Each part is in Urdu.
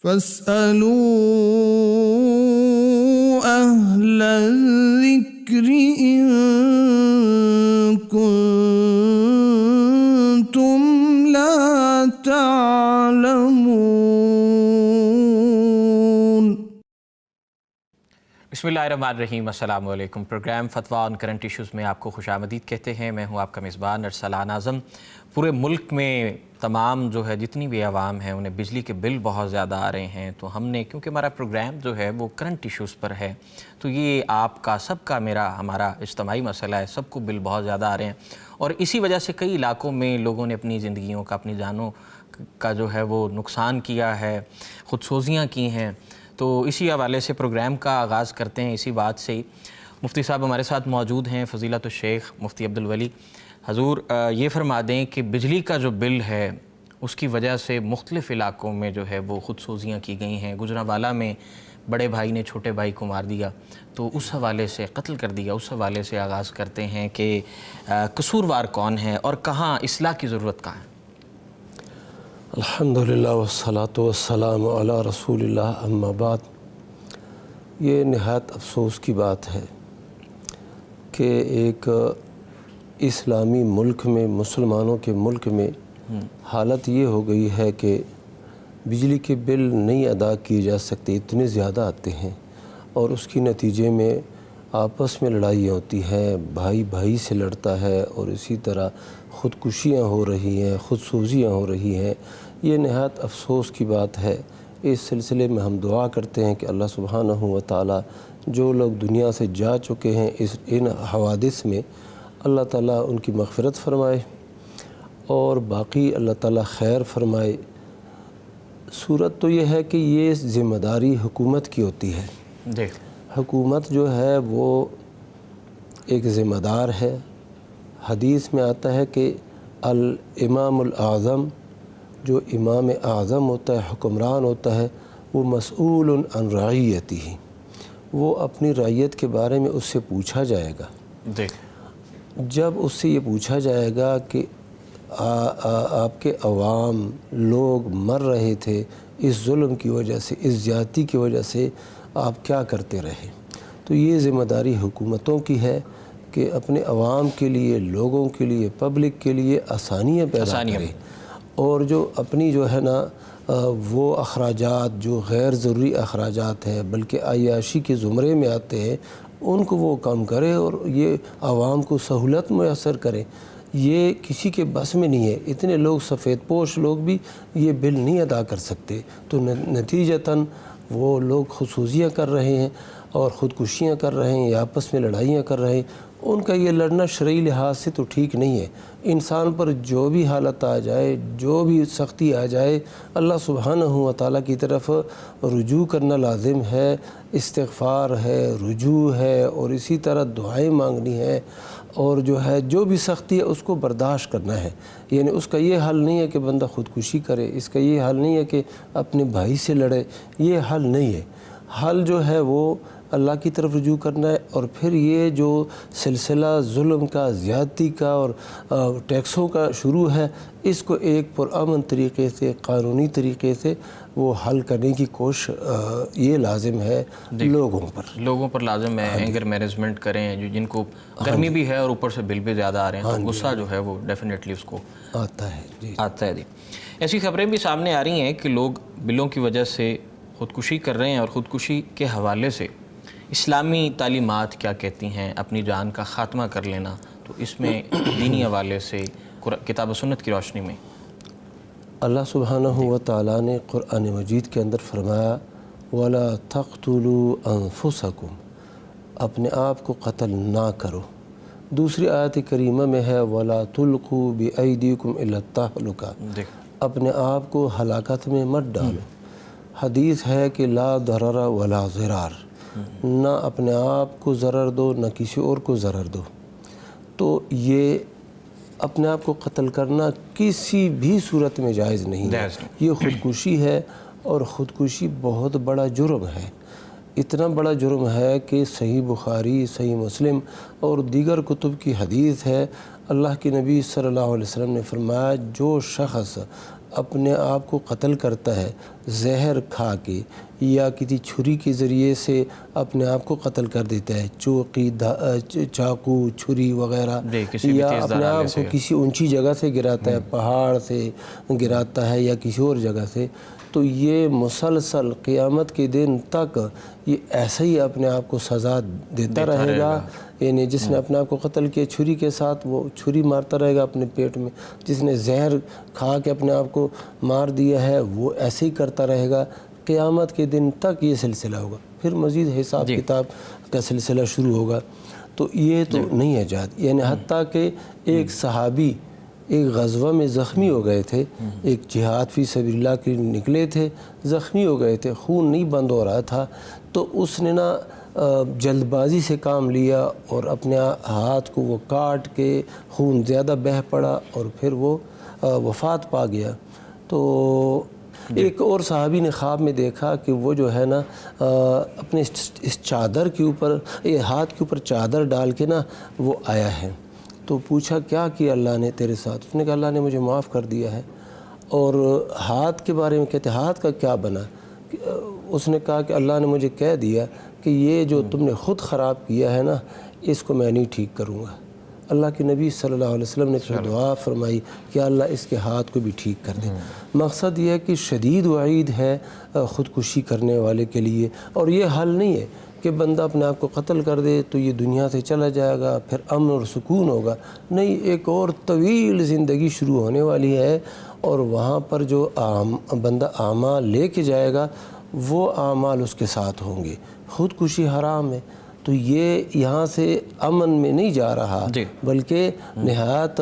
فاسألوا أهل الذكر إن كنتم لا تعلمون۔ بسم اللہ الرحمن الرحیم۔ السلام علیکم۔ پروگرام فتویٰ آن کرنٹ ایشوز میں آپ کو خوش آمدید کہتے ہیں۔ میں ہوں آپ کا میزبان ارسلان اعظم۔ پورے ملک میں تمام جتنی بھی عوام ہیں انہیں بجلی کے بل بہت زیادہ آ رہے ہیں، تو ہم نے کیونکہ ہمارا پروگرام وہ کرنٹ ایشوز پر ہے، تو یہ آپ کا سب کا ہمارا اجتماعی مسئلہ ہے۔ سب کو بل بہت زیادہ آ رہے ہیں اور اسی وجہ سے کئی علاقوں میں لوگوں نے اپنی زندگیوں کا، اپنی جانوں کا وہ نقصان کیا ہے، خودسوزیاں کی ہیں۔ تو اسی حوالے سے پروگرام کا آغاز کرتے ہیں اسی بات سے ہی۔ مفتی صاحب ہمارے ساتھ موجود ہیں، فضیلت الشیخ مفتی عبدالولی۔ حضور یہ فرما دیں کہ بجلی کا جو بل ہے اس کی وجہ سے مختلف علاقوں میں وہ خودسوزیاں کی گئی ہیں۔ گجرانوالہ میں بڑے بھائی نے چھوٹے بھائی کو مار دیا، تو اس حوالے سے قتل کر دیا، اس حوالے سے آغاز کرتے ہیں کہ قصوروار کون ہے اور کہاں اصلاح کی ضرورت کہاں ہے؟ الحمدللہ والصلاة والسلام علی رسول اللہ، اما بعد۔ یہ نہایت افسوس کی بات ہے کہ ایک اسلامی ملک میں، مسلمانوں کے ملک میں حالت یہ ہو گئی ہے کہ بجلی کے بل نہیں ادا کیے جا سکتے، اتنے زیادہ آتے ہیں، اور اس کے نتیجے میں آپس میں لڑائیاں ہوتی ہیں، بھائی بھائی سے لڑتا ہے، اور اسی طرح خودکشیاں ہو رہی ہیں، خودسوزیاں ہو رہی ہیں۔ یہ نہایت افسوس کی بات ہے۔ اس سلسلے میں ہم دعا کرتے ہیں کہ اللہ سبحانہ و تعالی جو لوگ دنیا سے جا چکے ہیں ان حوادث میں، اللہ تعالیٰ ان کی مغفرت فرمائے اور باقی اللہ تعالیٰ خیر فرمائے۔ صورت تو یہ ہے کہ یہ ذمہ داری حکومت کی ہوتی ہے۔ حکومت جو ہے وہ ایک ذمہ دار ہے۔ حدیث میں آتا ہے کہ الامام الاعظم، جو امام اعظم ہوتا ہے، حکمران ہوتا ہے، وہ مسئول عن رعیتہ، وہ اپنی رعیت کے بارے میں اس سے پوچھا جائے گا۔ جب اس سے یہ پوچھا جائے گا کہ آپ کے عوام لوگ مر رہے تھے اس ظلم کی وجہ سے، اس زیادتی کی وجہ سے، آپ کیا کرتے رہے؟ تو یہ ذمہ داری حکومتوں کی ہے کہ اپنے عوام کے لیے، لوگوں کے لیے، پبلک کے لیے آسانیاں پیدا کرے، اور جو اپنی وہ اخراجات جو غیر ضروری اخراجات ہیں بلکہ عیاشی کے زمرے میں آتے ہیں، ان کو وہ کم کرے اور یہ عوام کو سہولت میسر کرے۔ یہ کسی کے بس میں نہیں ہے۔ اتنے لوگ، سفید پوش لوگ بھی یہ بل نہیں ادا کر سکتے، تو نتیجتاً وہ لوگ خودسوزیاں کر رہے ہیں اور خودکشیاں کر رہے ہیں یا آپس میں لڑائیاں کر رہے ہیں۔ ان کا یہ لڑنا شرعی لحاظ سے تو ٹھیک نہیں ہے۔ انسان پر جو بھی حالت آ جائے، جو بھی سختی آ جائے، اللہ سبحانہ و تعالیٰ کی طرف رجوع کرنا لازم ہے، استغفار ہے، رجوع ہے، اور اسی طرح دعائیں مانگنی ہے، اور جو بھی سختی ہے اس کو برداشت کرنا ہے۔ یعنی اس کا یہ حل نہیں ہے کہ بندہ خودکشی کرے، اس کا یہ حل نہیں ہے کہ اپنے بھائی سے لڑے، یہ حل نہیں ہے۔ حل جو ہے وہ اللہ کی طرف رجوع کرنا ہے، اور پھر یہ جو سلسلہ ظلم کا، زیادتی کا اور ٹیکسوں کا شروع ہے، اس کو ایک پرامن طریقے سے، قانونی طریقے سے وہ حل کرنے کی کوشش یہ لازم ہے لوگوں پر لازم ہے۔ اینگر مینجمنٹ کریں، جن کو گرمی بھی ہے اور اوپر سے بل بھی زیادہ آ رہے ہیں، تو غصہ وہ ڈیفینیٹلی اس کو آتا ہے۔ ایسی خبریں بھی سامنے آ رہی ہیں کہ لوگ بلوں کی وجہ سے خودکشی کر رہے ہیں، اور خودکشی کے حوالے سے اسلامی تعلیمات کیا کہتی ہیں؟ اپنی جان کا خاتمہ کر لینا، تو اس میں دینی حوالے سے کتاب و سنت کی روشنی میں اللہ سبحانہ و تعالیٰ نے قرآن مجید کے اندر فرمایا وَلَا تَقْتُلُوا أَنفُسَكُمْ، اپنے آپ کو قتل نہ کرو۔ دوسری آیت کریمہ میں ہے وَلَا تُلْقُوا بِأَيْدِيكُمْ إِلَى التَّهْلُكَةِ، اپنے آپ کو ہلاکت میں مت ڈالو۔ حدیث ہے کہ لا ضرر ولا ضرار، نہ اپنے آپ کو ضرر دو نہ کسی اور کو ضرر دو۔ تو یہ اپنے آپ کو قتل کرنا کسی بھی صورت میں جائز نہیں ہے۔ یہ خودکشی ہے، اور خودکشی بہت بڑا جرم ہے۔ اتنا بڑا جرم ہے کہ صحیح بخاری، صحیح مسلم اور دیگر کتب کی حدیث ہے، اللہ کے نبی صلی اللہ علیہ وسلم نے فرمایا جو شخص اپنے آپ کو قتل کرتا ہے زہر کھا کے یا کسی چھری کے ذریعے سے اپنے آپ کو قتل کر دیتا ہے، چوکی، چاقو، چھری وغیرہ، یا اپنے آپ کو کسی اونچی جگہ سے گراتا ہے، پہاڑ سے گراتا ہے یا کسی اور جگہ سے، تو یہ مسلسل قیامت کے دن تک یہ ایسا ہی اپنے آپ کو سزا دیتا رہے گا۔ یعنی جس نے اپنے آپ کو قتل کیا چھری کے ساتھ، وہ چھری مارتا رہے گا اپنے پیٹ میں، جس نے زہر کھا کے اپنے آپ کو مار دیا ہے وہ ایسے ہی کرتا رہے گا، قیامت کے دن تک یہ سلسلہ ہوگا۔ پھر مزید حساب کتاب کا سلسلہ شروع ہوگا۔ تو یہ تو نہیں ہے جہاد، یعنی حتیٰ کہ ایک صحابی ایک غزوہ میں زخمی ہو گئے تھے، ایک جہاد فی سبیل اللہ کے نکلے تھے، زخمی ہو گئے تھے، خون نہیں بند ہو رہا تھا، تو اس نے نا جلد بازی سے کام لیا اور اپنے ہاتھ کو وہ کاٹ کے خون زیادہ بہہ پڑا اور پھر وہ وفات پا گیا۔ تو ایک اور صحابی نے خواب میں دیکھا کہ وہ جو ہے نا اپنے اس چادر کے اوپر، ہاتھ کے اوپر چادر ڈال کے نا وہ آیا ہے، تو پوچھا کیا کیا اللہ نے تیرے ساتھ؟ اس نے کہا اللہ نے مجھے معاف کر دیا ہے۔ اور ہاتھ کے بارے میں کہتے ہاتھ کا کیا بنا؟ اس نے کہا کہ اللہ نے مجھے کہہ دیا کہ یہ جو تم نے خود خراب کیا ہے نا اس کو میں نہیں ٹھیک کروں گا۔ اللہ کے نبی صلی اللہ علیہ وسلم نے پھر دعا فرمائی کہ اللہ اس کے ہاتھ کو بھی ٹھیک کر دے۔ مقصد یہ ہے کہ شدید وعید ہے خودکشی کرنے والے کے لیے، اور یہ حل نہیں ہے کہ بندہ اپنے آپ کو قتل کر دے تو یہ دنیا سے چلا جائے گا پھر امن اور سکون ہوگا، نہیں، ایک اور طویل زندگی شروع ہونے والی ہے، اور وہاں پر جو بندہ اعمال لے کے جائے گا وہ اعمال اس کے ساتھ ہوں گے۔ خودکشی حرام ہے، تو یہ یہاں سے امن میں نہیں جا رہا بلکہ نہایت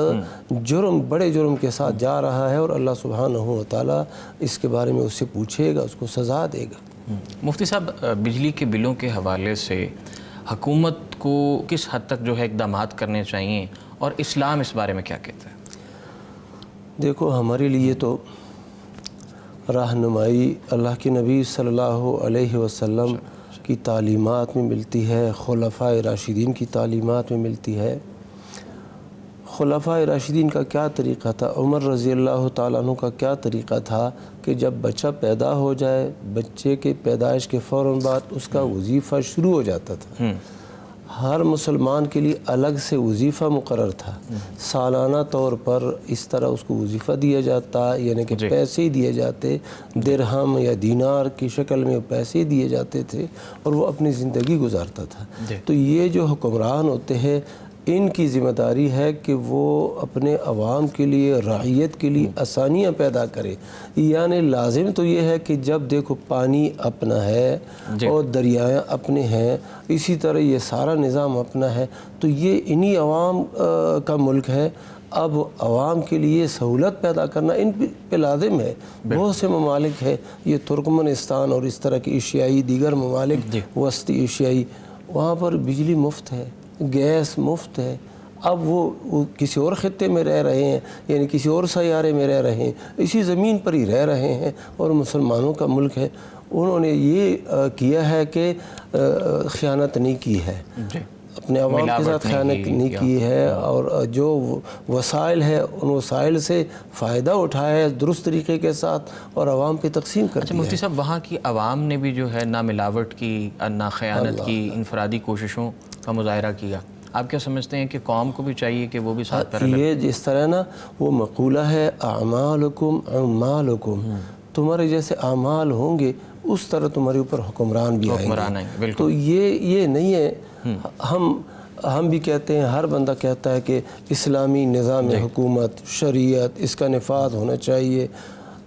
جرم، بڑے جرم کے ساتھ جا رہا ہے، اور اللہ سبحانہ و تعالیٰ اس کے بارے میں اس سے پوچھے گا، اس کو سزا دے گا۔ مفتی صاحب، بجلی کے بلوں کے حوالے سے حکومت کو کس حد تک جو ہے اقدامات کرنے چاہیے، اور اسلام اس بارے میں کیا کہتا ہے؟ دیکھو، ہمارے لیے تو رہنمائی اللہ کے نبی صلی اللہ علیہ وسلم کی تعلیمات میں ملتی ہے، خلفائے راشدین کی تعلیمات میں ملتی ہے۔ خلفائے راشدین کا کیا طریقہ تھا، عمر رضی اللہ تعالیٰ عنہ کا کیا طریقہ تھا کہ جب بچہ پیدا ہو جائے، بچے کے پیدائش کے فوراً بعد اس کا وظیفہ شروع ہو جاتا تھا۔ ہر مسلمان کے لیے الگ سے وظیفہ مقرر تھا، سالانہ طور پر اس طرح اس کو وظیفہ دیا جاتا، یعنی کہ پیسے دیے جاتے، درہم یا دینار کی شکل میں پیسے دیے جاتے تھے، اور وہ اپنی زندگی گزارتا تھا۔ تو یہ جو حکمران ہوتے ہیں ان کی ذمہ داری ہے کہ وہ اپنے عوام کے لیے، رعیت کے لیے آسانیاں پیدا کرے، یعنی لازم تو یہ ہے کہ جب دیکھو پانی اپنا ہے اور دریائیں اپنے ہیں، اسی طرح یہ سارا نظام اپنا ہے، تو یہ انہی عوام کا ملک ہے۔ اب عوام کے لیے سہولت پیدا کرنا ان پہ لازم ہے۔ بہت سے ممالک ہیں، یہ ترکمنستان اور اس طرح کی ایشیائی دیگر ممالک، وسطی ایشیائی، وہاں پر بجلی مفت ہے، گیس مفت ہے۔ اب وہ کسی اور خطے میں رہ رہے ہیں، یعنی کسی اور سیارے میں رہ رہے ہیں، اسی زمین پر ہی رہ رہے ہیں، اور مسلمانوں کا ملک ہے۔ انہوں نے یہ کیا ہے کہ خیانت نہیں کی ہے، اپنے عوام کے ساتھ خیانت نہیں کی ہے، اور جو وسائل ہے ان وسائل سے فائدہ اٹھایا ہے درست طریقے کے ساتھ، اور عوام پہ تقسیم کر دیا ہے۔ مفتی صاحب، وہاں کی عوام نے بھی جو ہے نہ ملاوٹ کی، نہ خیانت کی، انفرادی کوششوں کا مظاہرہ کیا۔ آپ کیا سمجھتے ہیں کہ قوم کو بھی چاہیے کہ وہ بھی ساتھ پر یہ جس طرح نا وہ مقولہ ہے اعمالکم اعمالکم، تمہارے جیسے اعمال ہوں گے اس طرح تمہارے اوپر حکمران بھی آئیں گے۔ تو یہ نہیں ہے، ہم بھی کہتے ہیں، ہر بندہ کہتا ہے کہ اسلامی نظام حکومت، شریعت، اس کا نفاذ ہونا چاہیے،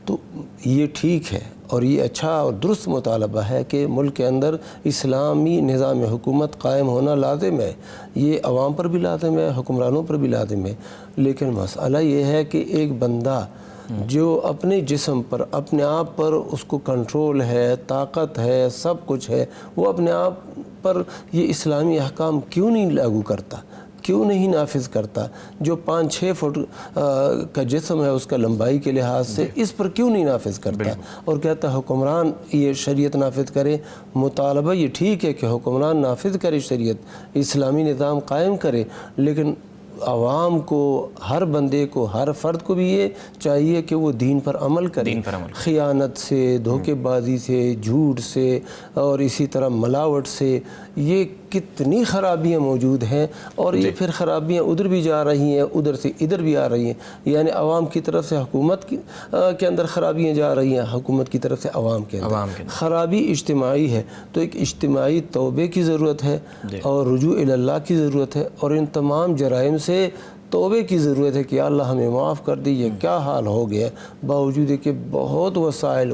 تو یہ ٹھیک ہے اور یہ اچھا اور درست مطالبہ ہے کہ ملک کے اندر اسلامی نظام حکومت قائم ہونا لازم ہے، یہ عوام پر بھی لازم ہے، حکمرانوں پر بھی لازم ہے۔ لیکن مسئلہ یہ ہے کہ ایک بندہ جو اپنے جسم پر، اپنے آپ پر اس کو کنٹرول ہے، طاقت ہے، سب کچھ ہے، وہ اپنے آپ پر یہ اسلامی احکام کیوں نہیں لاگو کرتا، کیوں نہیں نافذ کرتا؟ جو 5-6 فٹ کا جسم ہے اس کا لمبائی کے لحاظ سے، اس پر کیوں نہیں نافذ کرتا؟ اور کہتا ہے حکمران یہ شریعت نافذ کرے۔ مطالبہ یہ ٹھیک ہے کہ حکمران نافذ کرے شریعت، اسلامی نظام قائم کرے، لیکن عوام کو، ہر بندے کو، ہر فرد کو بھی یہ چاہیے کہ وہ دین پر عمل کرے، خیانت سے، دھوکے بازی سے، جھوٹ سے اور اسی طرح ملاوٹ سے یہ کتنی خرابیاں موجود ہیں، اور یہ پھر خرابیاں ادھر بھی جا رہی ہیں، ادھر سے ادھر بھی آ رہی ہیں، یعنی عوام کی طرف سے حکومت کے اندر خرابیاں جا رہی ہیں، حکومت کی طرف سے عوام کے اندر خرابی اجتماعی ہے۔ تو ایک اجتماعی توبے کی ضرورت ہے اور رجوع اللہ کی ضرورت ہے، اور ان تمام جرائم سے توبے کی ضرورت ہے کہ یا اللہ ہمیں معاف کر دیجیے، کیا حال ہو گیا ہے، باوجود کہ بہت وسائل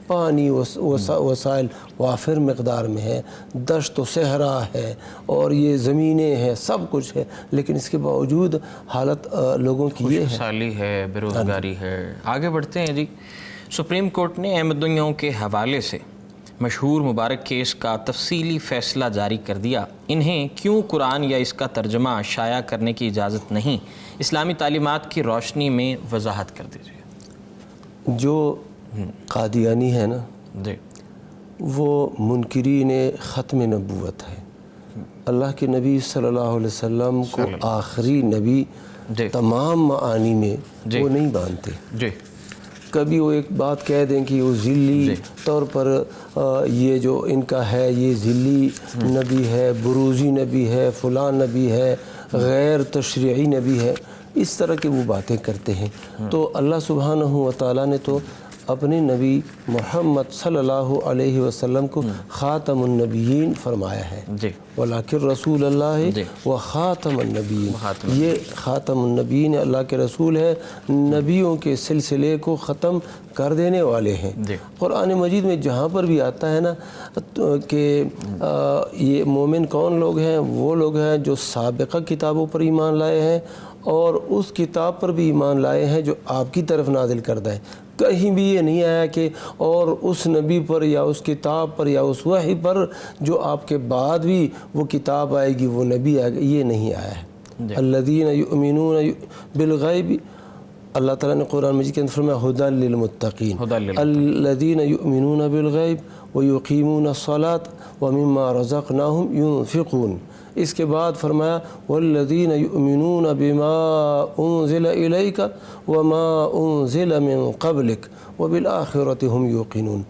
پانی وسائل وافر مقدار میں ہے، دشت و صحرا ہے اور یہ زمینیں ہیں، سب کچھ ہے، لیکن اس کے باوجود حالت لوگوں کی یہ خوشحالی ہے، بے روزگاری ہے۔ آگے بڑھتے ہیں جی۔ سپریم کورٹ نے احمدیوں کے حوالے سے مشہور مبارک کیس کا تفصیلی فیصلہ جاری کر دیا۔ انہیں کیوں قرآن یا اس کا ترجمہ شائع کرنے کی اجازت نہیں؟ اسلامی تعلیمات کی روشنی میں وضاحت کر دیجیے۔ جو قادیانی ہے نا، وہ منکرین ختم نبوت ہے۔ اللہ کے نبی صلی اللہ علیہ وسلم کو آخری نبی تمام معانی میں وہ نہیں مانتے۔ کبھی وہ ایک بات کہہ دیں کہ وہ ذلی طور پر یہ جو ان کا ہے یہ ذلی نبی ہے، بروزی نبی ہے، فلاں نبی ہے، غیر تشریعی نبی ہے، اس طرح کی وہ باتیں کرتے ہیں۔ تو اللہ سبحانہ و تعالیٰ نے تو اپنے نبی محمد صلی اللہ علیہ وسلم کو خاتم النبیین فرمایا ہے، ولیکن رسول اللہ و خاتم النبیین، یہ خاتم النبیین اللہ کے رسول ہے، نبیوں کے سلسلے کو ختم کر دینے والے ہیں۔ قرآن مجید میں جہاں پر بھی آتا ہے نا کہ یہ مومن کون لوگ ہیں، وہ لوگ ہیں جو سابقہ کتابوں پر ایمان لائے ہیں اور اس کتاب پر بھی ایمان لائے ہیں جو آپ کی طرف نازل کردہ ہے۔ کہیں بھی یہ نہیں آیا کہ اور اس نبی پر یا اس کتاب پر یا اس وحی پر جو آپ کے بعد بھی وہ کتاب آئے گی، وہ نبی آئے گا، یہ نہیں آیا ہے۔ الذین یؤمنون بالغیب، اللہ تعالیٰ نے قرآن مجید کے اندر فرمایا ھدی للمتقین، الذین یؤمنون بالغیب ویقیمون الصلاۃ ومما رزقناہم ینفقون۔ اس کے بعد فرمایا والذین یؤمنون بما انزل الیک وما انزل من قبلک وبالآخرۃ ھم یوقنون۔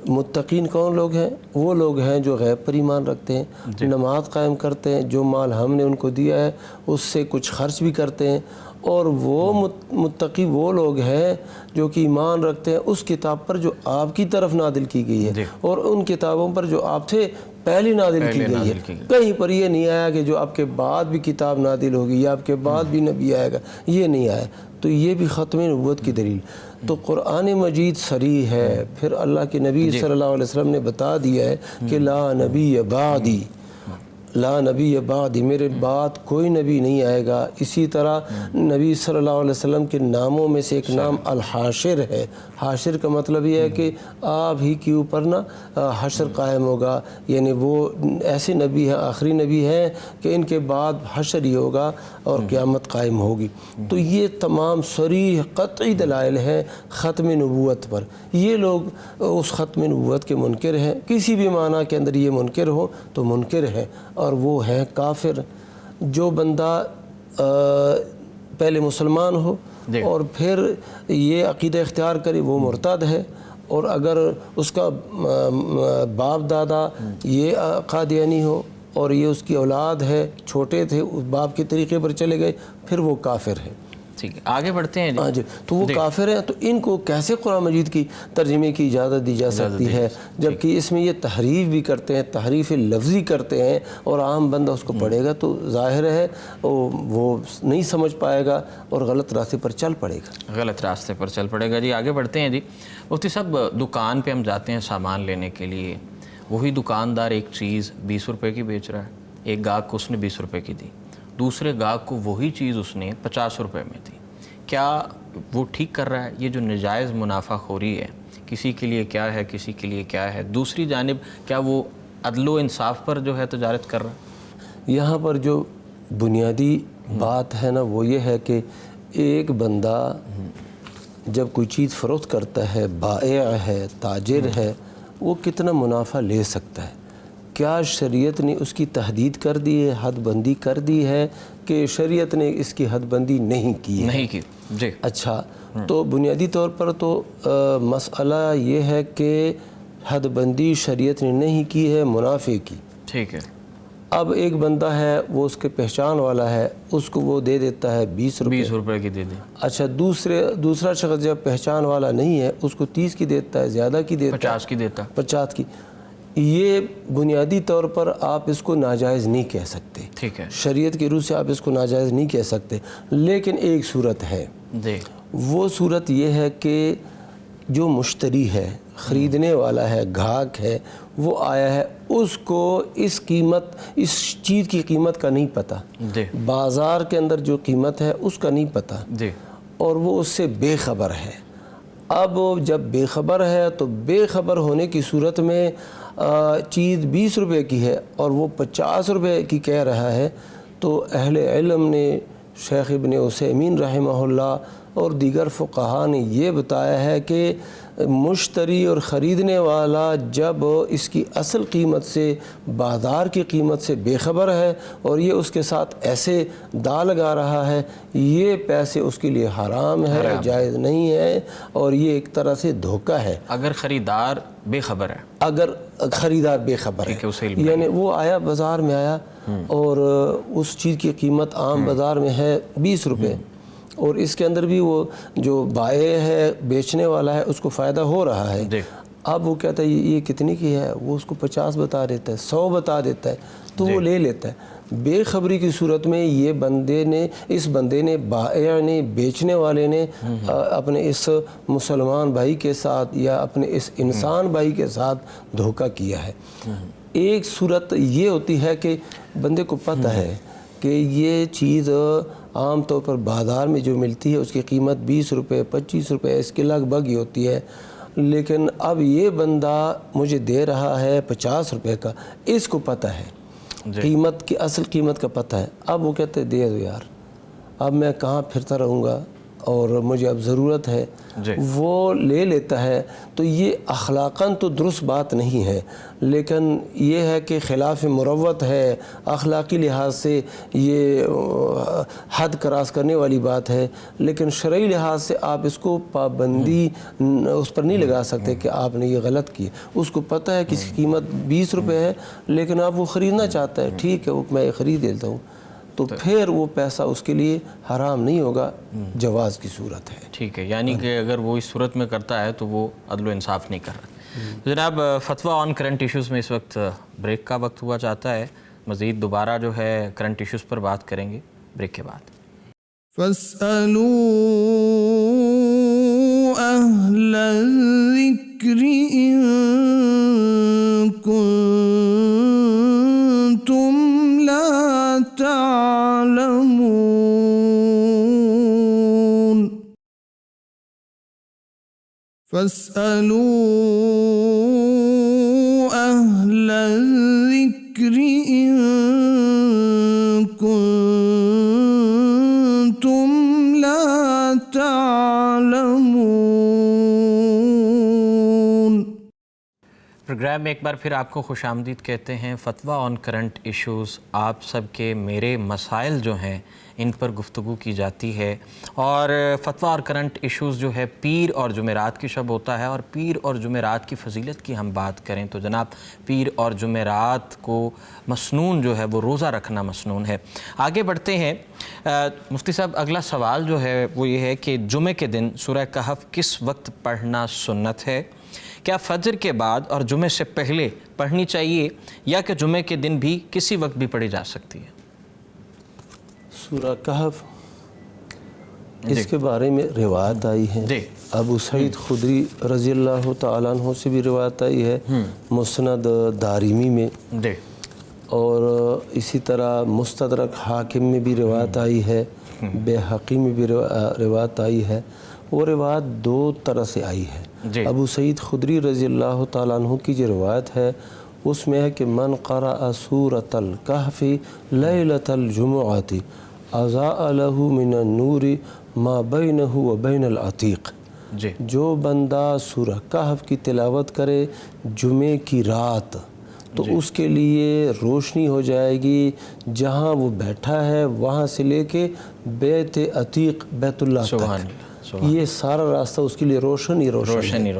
متقین کون لوگ ہیں؟ وہ لوگ ہیں جو غیب پر ایمان رکھتے ہیں، نماز قائم کرتے ہیں، جو مال ہم نے ان کو دیا ہے اس سے کچھ خرچ بھی کرتے ہیں، اور وہ متقی وہ لوگ ہیں جو کہ ایمان رکھتے ہیں اس کتاب پر جو آپ کی طرف نازل کی گئی ہے اور ان کتابوں پر جو آپ سے پہلی نازل کی گئی ہے۔ کہیں پر یہ نہیں آیا کہ جو آپ کے بعد بھی کتاب نازل ہوگی یا آپ کے بعد بھی نبی آئے گا، یہ نہیں آیا۔ تو یہ بھی ختم نبوت کی دلیل۔ تو قرآن مجید صریح ہے، پھر اللہ کے نبی صلی اللہ علیہ وسلم نے بتا دیا ہے کہ لا نبی بعدی، لا نبی بعدی، میرے بعد کوئی نبی نہیں آئے گا۔ اسی طرح نبی صلی اللہ علیہ وسلم کے ناموں میں سے ایک نام الحاشر ہے۔ حاشر کا مطلب یہ ہے کہ آپ ہی کے اوپر نا حشر قائم ہوگا، یعنی وہ ایسے نبی ہیں، آخری نبی ہیں کہ ان کے بعد حشر ہی ہوگا اور قیامت قائم ہوگی۔ تو یہ تمام صریح قطعی دلائل ہیں ختم نبوت پر۔ یہ لوگ اس ختم نبوت کے منکر ہیں، کسی بھی معنی کے اندر یہ منکر ہو تو منکر ہے، اور وہ ہے کافر۔ جو بندہ پہلے مسلمان ہو اور پھر یہ عقیدہ اختیار کرے وہ مرتد ہے، اور اگر اس کا باپ دادا یہ قادیانی ہو اور یہ اس کی اولاد ہے، چھوٹے تھے اس باپ کے طریقے پر چلے گئے، پھر وہ کافر ہے۔ ٹھیک ہے، آگے بڑھتے ہیں۔ ہاں جی، تو وہ کافر ہیں، تو ان کو کیسے قرآن مجید کی ترجمے کی اجازت دی جا سکتی ہے، جبکہ اس میں یہ تحریف بھی کرتے ہیں، تحریف لفظی کرتے ہیں، اور عام بندہ اس کو پڑھے گا تو ظاہر ہے وہ نہیں سمجھ پائے گا اور غلط راستے پر چل پڑے گا، غلط راستے پر چل پڑے گا۔ جی آگے بڑھتے ہیں۔ جی مفتی صاحب، دکان پہ ہم جاتے ہیں سامان لینے کے لیے، وہی دکاندار ایک چیز 20 روپے کی بیچ رہا ہے، ایک گاہک کو اس نے 20 روپے کی دی، دوسرے گاہک کو وہی چیز اس نے 50 روپے میں دی، کیا وہ ٹھیک کر رہا ہے؟ یہ جو نجائز منافع خوری ہے، کسی کے لیے کیا ہے، کسی کے لیے کیا ہے، دوسری جانب کیا وہ عدل و انصاف پر جو ہے تجارت کر رہا ہے؟ یہاں پر جو بنیادی بات ہے نا وہ یہ ہے کہ ایک بندہ جب کوئی چیز فروخت کرتا ہے، بائع ہے، تاجر ہے، وہ کتنا منافع لے سکتا ہے، کیا شریعت نے اس کی تحدید کر دی ہے، حد بندی کر دی ہے کہ شریعت نے اس کی حد بندی نہیں کی ہے؟ نہیں کی، جی اچھا، تو بنیادی طور پر تو مسئلہ یہ ہے کہ حد بندی شریعت نے نہیں کی ہے، منافع کی۔ ٹھیک ہے۔ اب ایک بندہ ہے، وہ اس کے پہچان والا ہے، اس کو وہ دے دیتا ہے 20 روپے، 20 روپے کی دے دیں۔ اچھا، دوسرا شخص جب پہچان والا نہیں ہے اس کو 30 کی دیتا ہے، زیادہ کی دیتا ہے، 50 کی دیتا۔ 50 کی۔ یہ بنیادی طور پر آپ اس کو ناجائز نہیں کہہ سکتے، ٹھیک ہے، شریعت کی روح سے آپ اس کو ناجائز نہیں کہہ سکتے، لیکن ایک صورت ہے، جی وہ صورت یہ ہے کہ جو مشتری ہے، خریدنے والا ہے، گاہک ہے، وہ آیا ہے، اس کو اس چیز کی قیمت کا نہیں پتہ، جی بازار کے اندر جو قیمت ہے اس کا نہیں پتہ، جی، اور وہ اس سے بے خبر ہے۔ اب جب بے خبر ہے تو بے خبر ہونے کی صورت میں چیز 20 روپے کی ہے اور وہ 50 روپے کی کہہ رہا ہے، تو اہل علم نے، شیخ ابن عثیمین رحمہ اللہ اور دیگر فقہاء نے یہ بتایا ہے کہ مشتری اور خریدنے والا جب اس کی اصل قیمت سے، بازار کی قیمت سے بے خبر ہے اور یہ اس کے ساتھ ایسے دا لگا رہا ہے، یہ پیسے اس کے لیے حرام ہے، جائز نہیں ہے، اور یہ ایک طرح سے دھوکہ ہے۔ اگر خریدار بے خبر ہے، اگر خریدار بے خبر ہے، یعنی وہ آیا، بازار میں آیا اور اس چیز کی قیمت عام بازار میں ہے 20 روپے، اور اس کے اندر بھی وہ جو بائع ہے، بیچنے والا ہے، اس کو فائدہ ہو رہا ہے۔ اب وہ کہتا ہے یہ کتنی کی ہے، وہ اس کو 50 بتا دیتا ہے، 100 بتا دیتا ہے، تو وہ لے لیتا ہے۔ بے خبری کی صورت میں اس بندے نے، بائع نے، بیچنے والے نے اپنے اس مسلمان بھائی کے ساتھ یا اپنے اس انسان بھائی کے ساتھ دھوکہ کیا ہے۔ ایک صورت یہ ہوتی ہے کہ بندے کو پتہ ہے کہ یہ چیز عام طور پر بازار میں جو ملتی ہے اس کی قیمت 20 روپے 25 روپے اس کے لگ بھگ ہی ہوتی ہے، لیکن اب یہ بندہ مجھے دے رہا ہے 50 روپے کا، اس کو پتہ ہے قیمت کی، اصل قیمت کا پتہ ہے۔ اب وہ کہتے ہیں دے دو یار، اب میں کہاں پھرتا رہوں گا اور مجھے اب ضرورت ہے، وہ لے لیتا ہے۔ تو یہ اخلاقاً تو درست بات نہیں ہے، لیکن یہ ہے کہ خلاف مروت ہے، اخلاقی لحاظ سے یہ حد کراس کرنے والی بات ہے، لیکن شرعی لحاظ سے آپ اس کو پابندی اس پر نہیں لگا سکتے کہ آپ نے یہ غلط کی۔ اس کو پتہ ہے کہ اس کی قیمت 20 روپے ہے، لیکن آپ وہ خریدنا چاہتا ہے، ٹھیک ہے وہ میں خرید دیتا ہوں، تو پھر وہ پیسہ اس کے لیے حرام نہیں ہوگا، جواز کی صورت ہے۔ ٹھیک ہے، یعنی کہ اگر وہ اس صورت میں کرتا ہے تو وہ عدل و انصاف نہیں کر رہا۔ جناب، فتویٰ آن کرنٹ ایشوز میں اس وقت بریک کا وقت ہوا چاہتا ہے، مزید دوبارہ جو ہے کرنٹ ایشوز پر بات کریں گے بریک کے بعد۔ فَاسْأَلُوا أَهْلَ الذِّكْرِ إِن كُنتُمْ لَا تَعْلَمُونَ فَاسْأَلُوا أَهْلَ الذِّكْرِ إِن كُنتُمْ لَا تَعْلَمُونَ۔ پروگرام میں ایک بار پھر آپ کو خوش آمدید کہتے ہیں۔ فتویٰ آن کرنٹ ایشوز، آپ سب کے میرے مسائل جو ہیں ان پر گفتگو کی جاتی ہے، اور فتویٰ اور کرنٹ ایشوز جو ہے پیر اور جمعرات کی شب ہوتا ہے، اور پیر اور جمعرات کی فضیلت کی ہم بات کریں تو جناب پیر اور جمعرات کو مسنون جو ہے وہ روزہ رکھنا مسنون ہے۔ آگے بڑھتے ہیں، مفتی صاحب اگلا سوال جو ہے وہ یہ ہے کہ جمعے کے دن سورہ کہف کس وقت پڑھنا سنت ہے؟ کیا فجر کے بعد اور جمعے سے پہلے پڑھنی چاہیے، یا کہ جمعے کے دن بھی کسی وقت بھی پڑھی جا سکتی ہے؟ سورہ کہف، اس کے بارے میں روایت آئی ہے، ابو سعید خدری رضی اللہ تعالیٰ عنہ سے بھی روایت آئی ہے، مسند دارمی میں، اور اسی طرح مستدرک حاکم میں بھی روایت آئی ہے، بیہقی میں بھی روایت آئی ہے۔ وہ روایت دو طرح سے آئی ہے۔ ابو سعید خدری رضی اللہ تعالیٰ عنہ کی جو روایت ہے اس میں ہے کہ من قرأ سورۃ الکہف لیلۃ الجمعۃ اضاء له من النور ما بینہ وبین العتیق، جو بندہ سورہ کہف کی تلاوت کرے جمعے کی رات، تو اس کے لیے روشنی ہو جائے گی، جہاں وہ بیٹھا ہے وہاں سے لے کے بیت عتیق بیت اللہ تک، یہ سارا راستہ اس کے لیے روشن ہی روشن ہے۔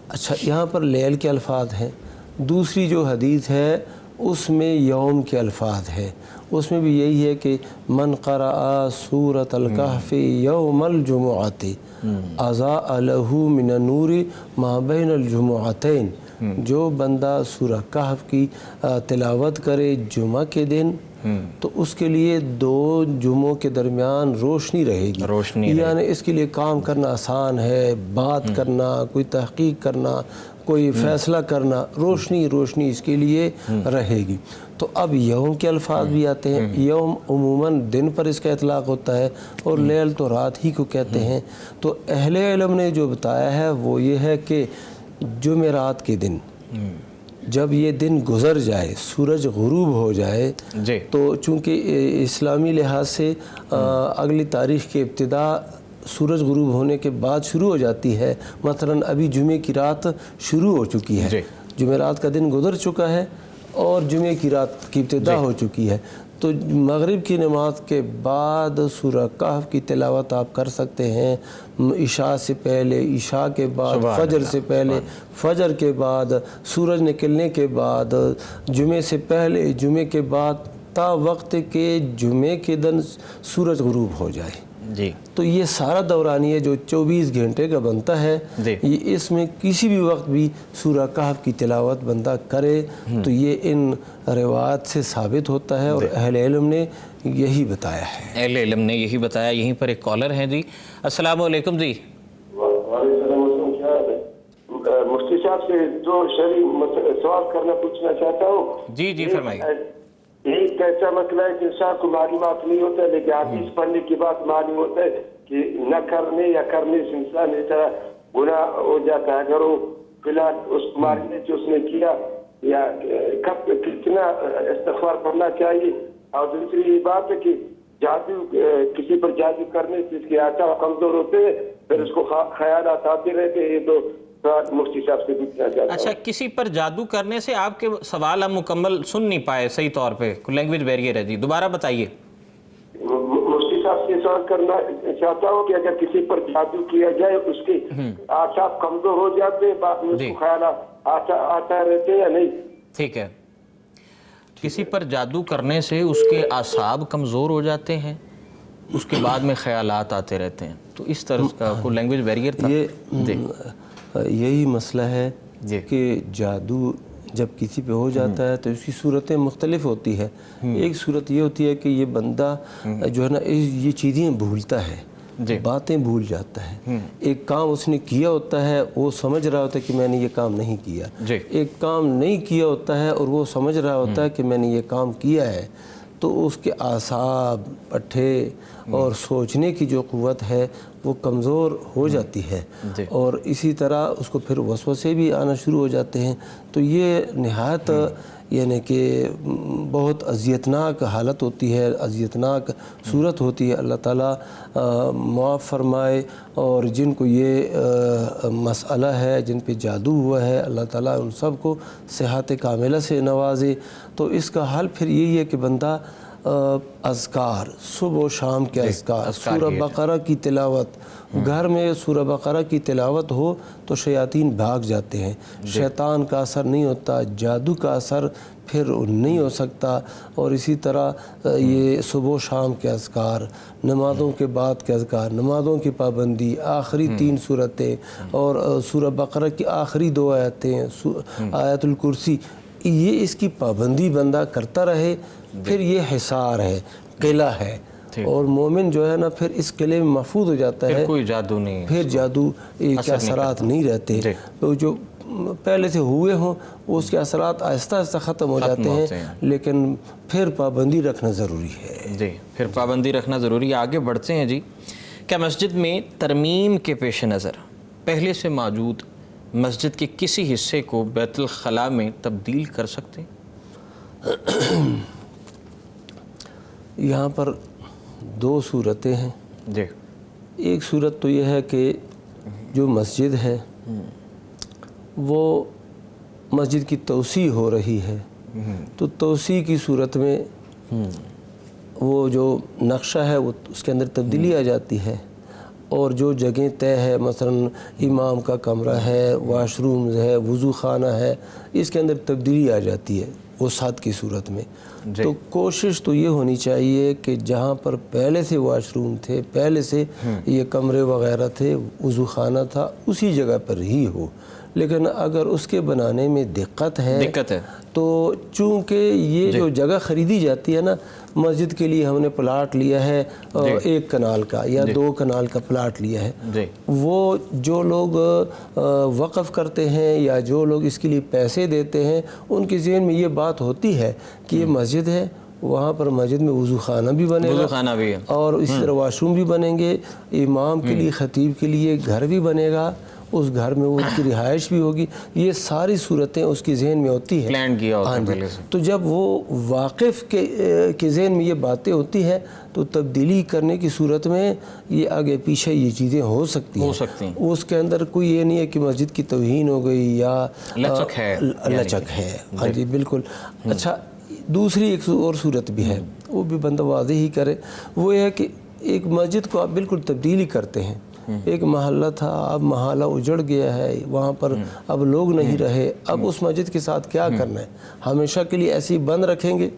اچھا، یہاں پر لیل کے الفاظ ہیں، دوسری جو حدیث ہے اس میں یوم کے الفاظ ہے، اس میں بھی یہی ہے کہ من قرأ سورۃ الکہف یوم الجمعۃ اضاء لہ من النور ما بین الجمعتین، جو بندہ سورہ کہف کی تلاوت کرے جمعہ کے دن تو اس کے لیے 2 جمعوں کے درمیان روشنی رہے گی، یعنی اس کے لیے کام کرنا آسان ہے، بات کرنا، کوئی تحقیق کرنا، کوئی فیصلہ کرنا، روشنی اس کے لیے رہے گی۔ تو اب یوم کے الفاظ بھی آتے ہیں، یوم عموماً دن پر اس کا اطلاق ہوتا ہے اور لیل تو رات ہی کو کہتے ہیں۔ تو اہل علم نے جو بتایا ہے وہ یہ ہے کہ جمعرات کے دن جب یہ دن گزر جائے، سورج غروب ہو جائے، تو چونکہ اسلامی لحاظ سے اگلی تاریخ کی ابتدا سورج غروب ہونے کے بعد شروع ہو جاتی ہے، مثلا ابھی جمعے کی رات شروع ہو چکی ہے، جمعرات کا دن گزر چکا ہے اور جمعے کی رات کی ابتدا ہو چکی ہے، تو مغرب کی نماز کے بعد سورہ کہف کی تلاوت آپ کر سکتے ہیں، عشاء سے پہلے، عشاء کے بعد، فجر سے پہلے، فجر کے بعد، سورج نکلنے کے بعد، جمعے سے پہلے، جمعے کے بعد، تا وقت کے جمعے کے دن سورج غروب ہو جائے۔ تو یہ سارا دورانیہ جو 24 گھنٹے کا بنتا ہے، یہ اس میں کسی بھی وقت بھی سورہ کہف کی تلاوت بندہ کرے تو یہ ان روایات سے ثابت ہوتا ہے، اور اہل علم نے یہی بتایا ہے۔ اہل علم نے یہی بتایا۔ یہیں پر ایک کالر ہیں جی، السلام علیکم جی۔ وعلیکم السلام، کیا حال ہے؟ مفتی صاحب سے جو شرعی سوال کرنا پوچھنا چاہتا ہوں۔ جی فرمائیے۔ ایک ایسا مسئلہ ہے کہ انسان کو معلومات نہیں ہوتا ہے، لیکن حدیث پڑھنے کے بعد معلوم ہوتا ہے کہ نہ کرنے یا کرنے سے انسان اس طرح گناہ ہو جاتا ہے۔ اگر وہ فی الحال اس مارنے جو اس نے کیا یا کب کتنا استغفار پڑھنا چاہیے۔ اور دوسری یہ بات ہے کہ جادو، کسی پر جادو کرنے سے اس کے اعصاب کمزور ہوتے ہیں، پھر اس کو خیالات آتے رہتے ہیں۔ یہ تو مفتی صاحب سے پوچھنا چاہتا ہوں۔ اچھا، کسی پر جادو کرنے سے، آپ کے سوال ہم مکمل سن نہیں پائے صحیح طور پہ، لینگویج بیریئر ہے جی، دوبارہ بتائیے۔ مفتی صاحب سے سوال کرنا چاہتا ہوں کہ اگر کسی پر جادو کیا جائے، اس کے اعصاب کمزور ہو جاتے ہیں، بعد میں اس کو خیالات آتا رہتے ہیں یا نہیں؟ ٹھیک ہے، کسی پر جادو کرنے سے اس کے اعصاب کمزور ہو جاتے ہیں، اس کے بعد میں خیالات آتے رہتے ہیں، تو اس طرح کا کوئی لینگویج بیریئر تھا؟ یہی مسئلہ ہے کہ جادو جب کسی پہ ہو جاتا ہے تو اس کی صورتیں مختلف ہوتی ہے۔ ایک صورت یہ ہوتی ہے کہ یہ بندہ جو ہے نا یہ چیزیں بھولتا ہے، باتیں بھول جاتا ہے۔ ایک کام اس نے کیا ہوتا ہے، وہ سمجھ رہا ہوتا ہے کہ میں نے یہ کام نہیں کیا، ایک کام نہیں کیا ہوتا ہے اور وہ سمجھ رہا ہوتا ہے کہ میں نے یہ کام کیا ہے، تو اس کے اعصاب، پٹھے اور سوچنے کی جو قوت ہے وہ کمزور ہو جاتی ہے، اور اسی طرح اس کو پھر وسوسے بھی آنا شروع ہو جاتے ہیں۔ تو یہ نہایت یعنی کہ بہت اذیتناک حالت ہوتی ہے، اذیتناک صورت ہوتی ہے۔ اللہ تعالیٰ معاف فرمائے، اور جن کو یہ مسئلہ ہے، جن پہ جادو ہوا ہے، اللہ تعالیٰ ان سب کو صحت کاملہ سے نوازے۔ تو اس کا حل پھر یہی ہے کہ بندہ اذکار، صبح و شام کے اذکار، سورہ بقرہ کی تلاوت، گھر میں سورہ بقرہ کی تلاوت ہو تو شیاطین بھاگ جاتے ہیں، شیطان کا اثر نہیں ہوتا، جادو کا اثر پھر نہیں ہو سکتا۔ اور اسی طرح یہ صبح و شام کے اذکار، نمازوں کے بعد کے اذکار، نمازوں کی پابندی، آخری 3 سورتیں اور سورہ بقرہ کی آخری 2 آیتیں، آیت الکرسی، یہ اس کی پابندی بندہ کرتا رہے، پھر یہ حصار ہے، قلعہ ہے، اور مومن جو ہے نا پھر اس قلعے میں محفوظ ہو جاتا ہے، پھر کوئی جادو نہیں، پھر جادو کے اثرات نہیں رہتے۔ تو جو پہلے سے ہوئے ہوں اس کے اثرات آہستہ آہستہ ختم ہو جاتے ہیں، لیکن پھر پابندی رکھنا ضروری ہے۔ جی، پھر پابندی رکھنا ضروری ہے۔ آگے بڑھتے ہیں جی۔ کیا مسجد میں ترمیم کے پیش نظر پہلے سے موجود مسجد کے کسی حصے کو بیت الخلاء میں تبدیل کر سکتے ہیں؟ یہاں پر 2 صورتیں ہیں۔ جی، ایک صورت تو یہ ہے کہ جو مسجد ہے وہ مسجد کی توسیع ہو رہی ہے تو توسیع کی صورت میں وہ جو نقشہ ہے وہ اس کے اندر تبدیلی آ جاتی ہے، اور جو جگہیں طے ہے مثلا امام کا کمرہ ہے، واش رومز ہے، وضو خانہ ہے، اس کے اندر تبدیلی آ جاتی ہے وسعت کی صورت میں۔ تو کوشش تو یہ ہونی چاہیے کہ جہاں پر پہلے سے واش روم تھے، پہلے سے یہ کمرے وغیرہ تھے، وضو خانہ تھا، اسی جگہ پر ہی ہو۔ لیکن اگر اس کے بنانے میں دقت ہے تو چونکہ یہ جو جگہ خریدی جاتی ہے نا، مسجد کے لیے ہم نے پلاٹ لیا ہے 1 کنال کا یا 2 کنال کا پلاٹ لیا ہے، وہ جو لوگ وقف کرتے ہیں یا جو لوگ اس کے لیے پیسے دیتے ہیں ان کے ذہن میں یہ بات ہوتی ہے کہ یہ مسجد ہے، وہاں پر مسجد میں وضو خانہ بھی بنے گا اور اسی طرح واش روم بھی بنیں گے، امام کے لیے خطیب کے لیے گھر بھی بنے گا، اس گھر میں اس کی رہائش بھی ہوگی، یہ ساری صورتیں اس کی ذہن میں ہوتی ہے، پلان کیا ہوتا ہے پہلے سے۔ تو جب وہ واقف کے ذہن میں یہ باتیں ہوتی ہیں تو تبدیلی کرنے کی صورت میں یہ آگے پیچھے یہ چیزیں ہو سکتی ہیں۔ اس کے اندر کوئی یہ نہیں ہے کہ مسجد کی توہین ہو گئی یا لچک ہے۔ ہاں جی بالکل۔ اچھا، دوسری ایک اور صورت بھی ہے، وہ بھی بندہ واضح ہی کرے، وہ یہ ہے کہ ایک مسجد کو آپ بالکل تبدیلی کرتے ہیں، ایک محلہ تھا، اب محلہ اجڑ گیا ہے، وہاں پر اب لوگ نہیں رہے، اب اس مسجد کے ساتھ کیا کرنا ہے؟ ہمیشہ کے لیے ایسی بند رکھیں گے؟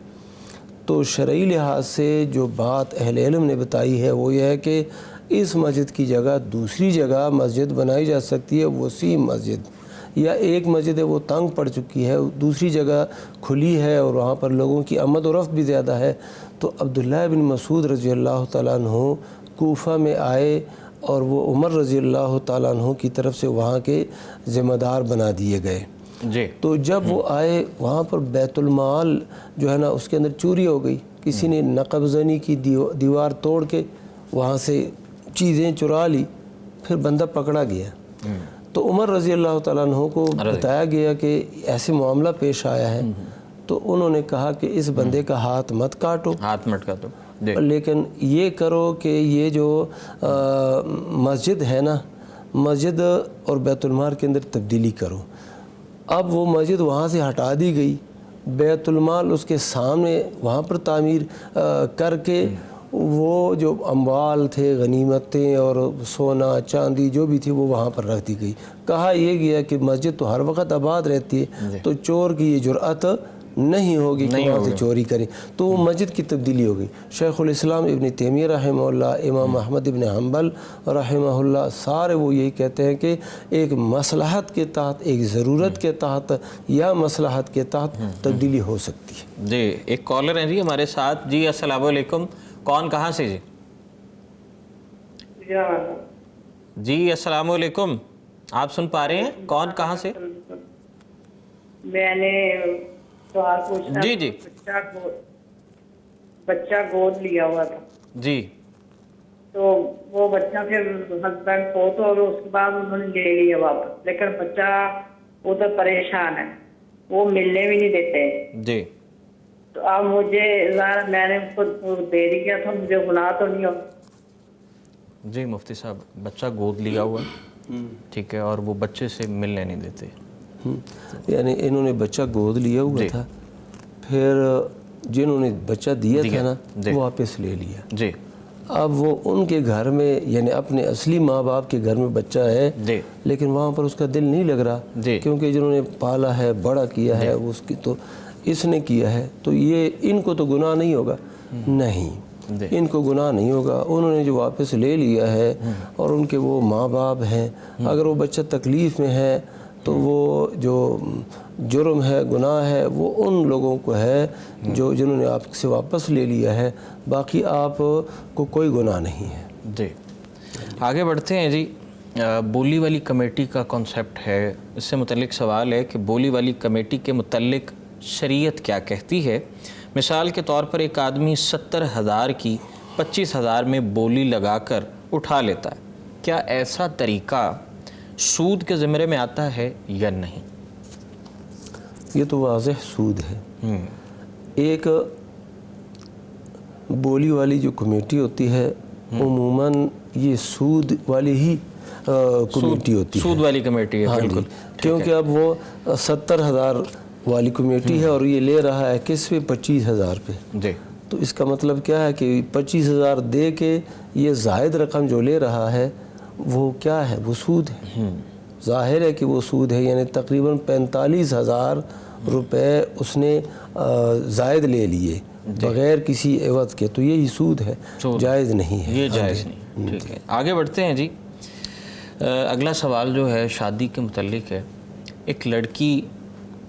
تو شرعی لحاظ سے جو بات اہل علم نے بتائی ہے وہ یہ ہے کہ اس مسجد کی جگہ دوسری جگہ مسجد بنائی جا سکتی ہے، وسیع مسجد، یا ایک مسجد ہے وہ تنگ پڑ چکی ہے، دوسری جگہ کھلی ہے اور وہاں پر لوگوں کی آمد و رفت بھی زیادہ ہے۔ تو عبداللہ بن مسعود رضی اللہ تعالیٰ عنہ کوفہ میں آئے اور وہ عمر رضی اللہ تعالیٰ عنہ کی طرف سے وہاں کے ذمہ دار بنا دیے گئے۔ تو جب وہ آئے وہاں پر بیت المال جو ہے نا اس کے اندر چوری ہو گئی، کسی نے نقب زنی کی دیوار توڑ کے وہاں سے چیزیں چرا لی، پھر بندہ پکڑا گیا۔ تو عمر رضی اللہ تعالیٰ عنہ کو بتایا گیا کہ ایسے معاملہ پیش آیا ہے، تو انہوں نے کہا کہ اس بندے کا ہاتھ مت کاٹو، لیکن یہ کرو کہ یہ جو مسجد ہے نا، مسجد اور بیت المال کے اندر تبدیلی کرو۔ اب وہ مسجد وہاں سے ہٹا دی گئی، بیت المال اس کے سامنے وہاں پر تعمیر کر کے وہ جو اموال تھے، غنیمتیں اور سونا چاندی جو بھی تھی وہ وہاں پر رکھ دی گئی۔ کہا یہ گیا کہ مسجد تو ہر وقت آباد رہتی ہے، تو چور کی یہ جرأت نہیں ہوگی کہ وہاں سے چوری کریں، تو وہ مسجد کی تبدیلی ہو گئی۔ شیخ الاسلام ابن تیمیہ رحمہ اللہ، امام احمد ابن حنبل رحمہ اللہ، سارے وہ یہی کہتے ہیں کہ ایک مصلحت کے تحت، ایک ضرورت کے تحت یا مصلحت کے تحت تبدیلی ہو سکتی ہے۔ جی ایک کالر ہیں جی ہمارے ساتھ۔ جی السلام علیکم، کون کہاں سے جی؟ جی السلام علیکم، آپ سن پا رہے ہیں؟ کون کہاں سے؟ میں نے سوال پوچھنا، جی بچہ گود لیا ہوا تھا جی، تو وہ بچہ پھر ہسبینڈ فوت اور اس کے بعد انہوں نے لے لیا واپس، لیکن بچہ ادھر پریشان ہے، وہ ملنے بھی نہیں دیتے جی۔ تو اب مجھے میں نے اس کو دے دیا تھا، مجھے گناہ تو نہیں ہو؟ جی مفتی صاحب، بچہ گود لیا ہوا ٹھیک ہے، اور وہ بچے سے ملنے نہیں دیتے، یعنی انہوں نے بچہ گود لیا ہوا تھا، پھر جنہوں نے بچہ دیا تھا نا وہ واپس لے لیا جی۔ اب وہ ان کے گھر میں، یعنی اپنے اصلی ماں باپ کے گھر میں بچہ ہے، لیکن وہاں پر اس کا دل نہیں لگ رہا، کیونکہ جنہوں نے پالا ہے، بڑا کیا ہے، اس کی تو اس نے کیا ہے، تو یہ ان کو تو گناہ نہیں ہوگا، نہیں ان کو گناہ نہیں ہوگا، انہوں نے جو واپس لے لیا ہے اور ان کے وہ ماں باپ ہیں، اگر وہ بچہ تکلیف میں ہے تو وہ جو جرم ہے، گناہ ہے، وہ ان لوگوں کو ہے جو جنہوں نے آپ سے واپس لے لیا ہے، باقی آپ کو کوئی گناہ نہیں ہے۔ جی آگے بڑھتے ہیں جی۔ بولی والی کمیٹی کا کانسیپٹ ہے، اس سے متعلق سوال ہے کہ بولی والی کمیٹی کے متعلق شریعت کیا کہتی ہے؟ مثال کے طور پر ایک آدمی 70,000 کی 25,000 میں بولی لگا کر اٹھا لیتا ہے، کیا ایسا طریقہ سود کے زمرے میں آتا ہے یا نہیں؟ یہ تو واضح سود ہے۔ ایک بولی والی جو کمیٹی ہوتی ہے عموماً یہ سود والی ہی کمیٹی ہوتی ہے, سود والی کمیٹی ہے. ہاں بالکل جی, کیونکہ اب وہ 70,000 والی کمیٹی ہے اور یہ لے رہا ہے کس پہ 25,000 پہ. جی, تو اس کا مطلب کیا ہے کہ 25,000 دے کے یہ زائد رقم جو لے رہا ہے وہ کیا ہے, وہ سود ہے. ظاہر ہے کہ وہ سود ہے, یعنی تقریباً 45,000 روپے اس نے زائد لے لیے بغیر کسی عوض کے, تو یہی سود ہے, جائز نہیں ہے. یہ جائز نہیں. ٹھیک ہے, آگے بڑھتے ہیں جی. اگلا سوال جو ہے شادی کے متعلق ہے. ایک لڑکی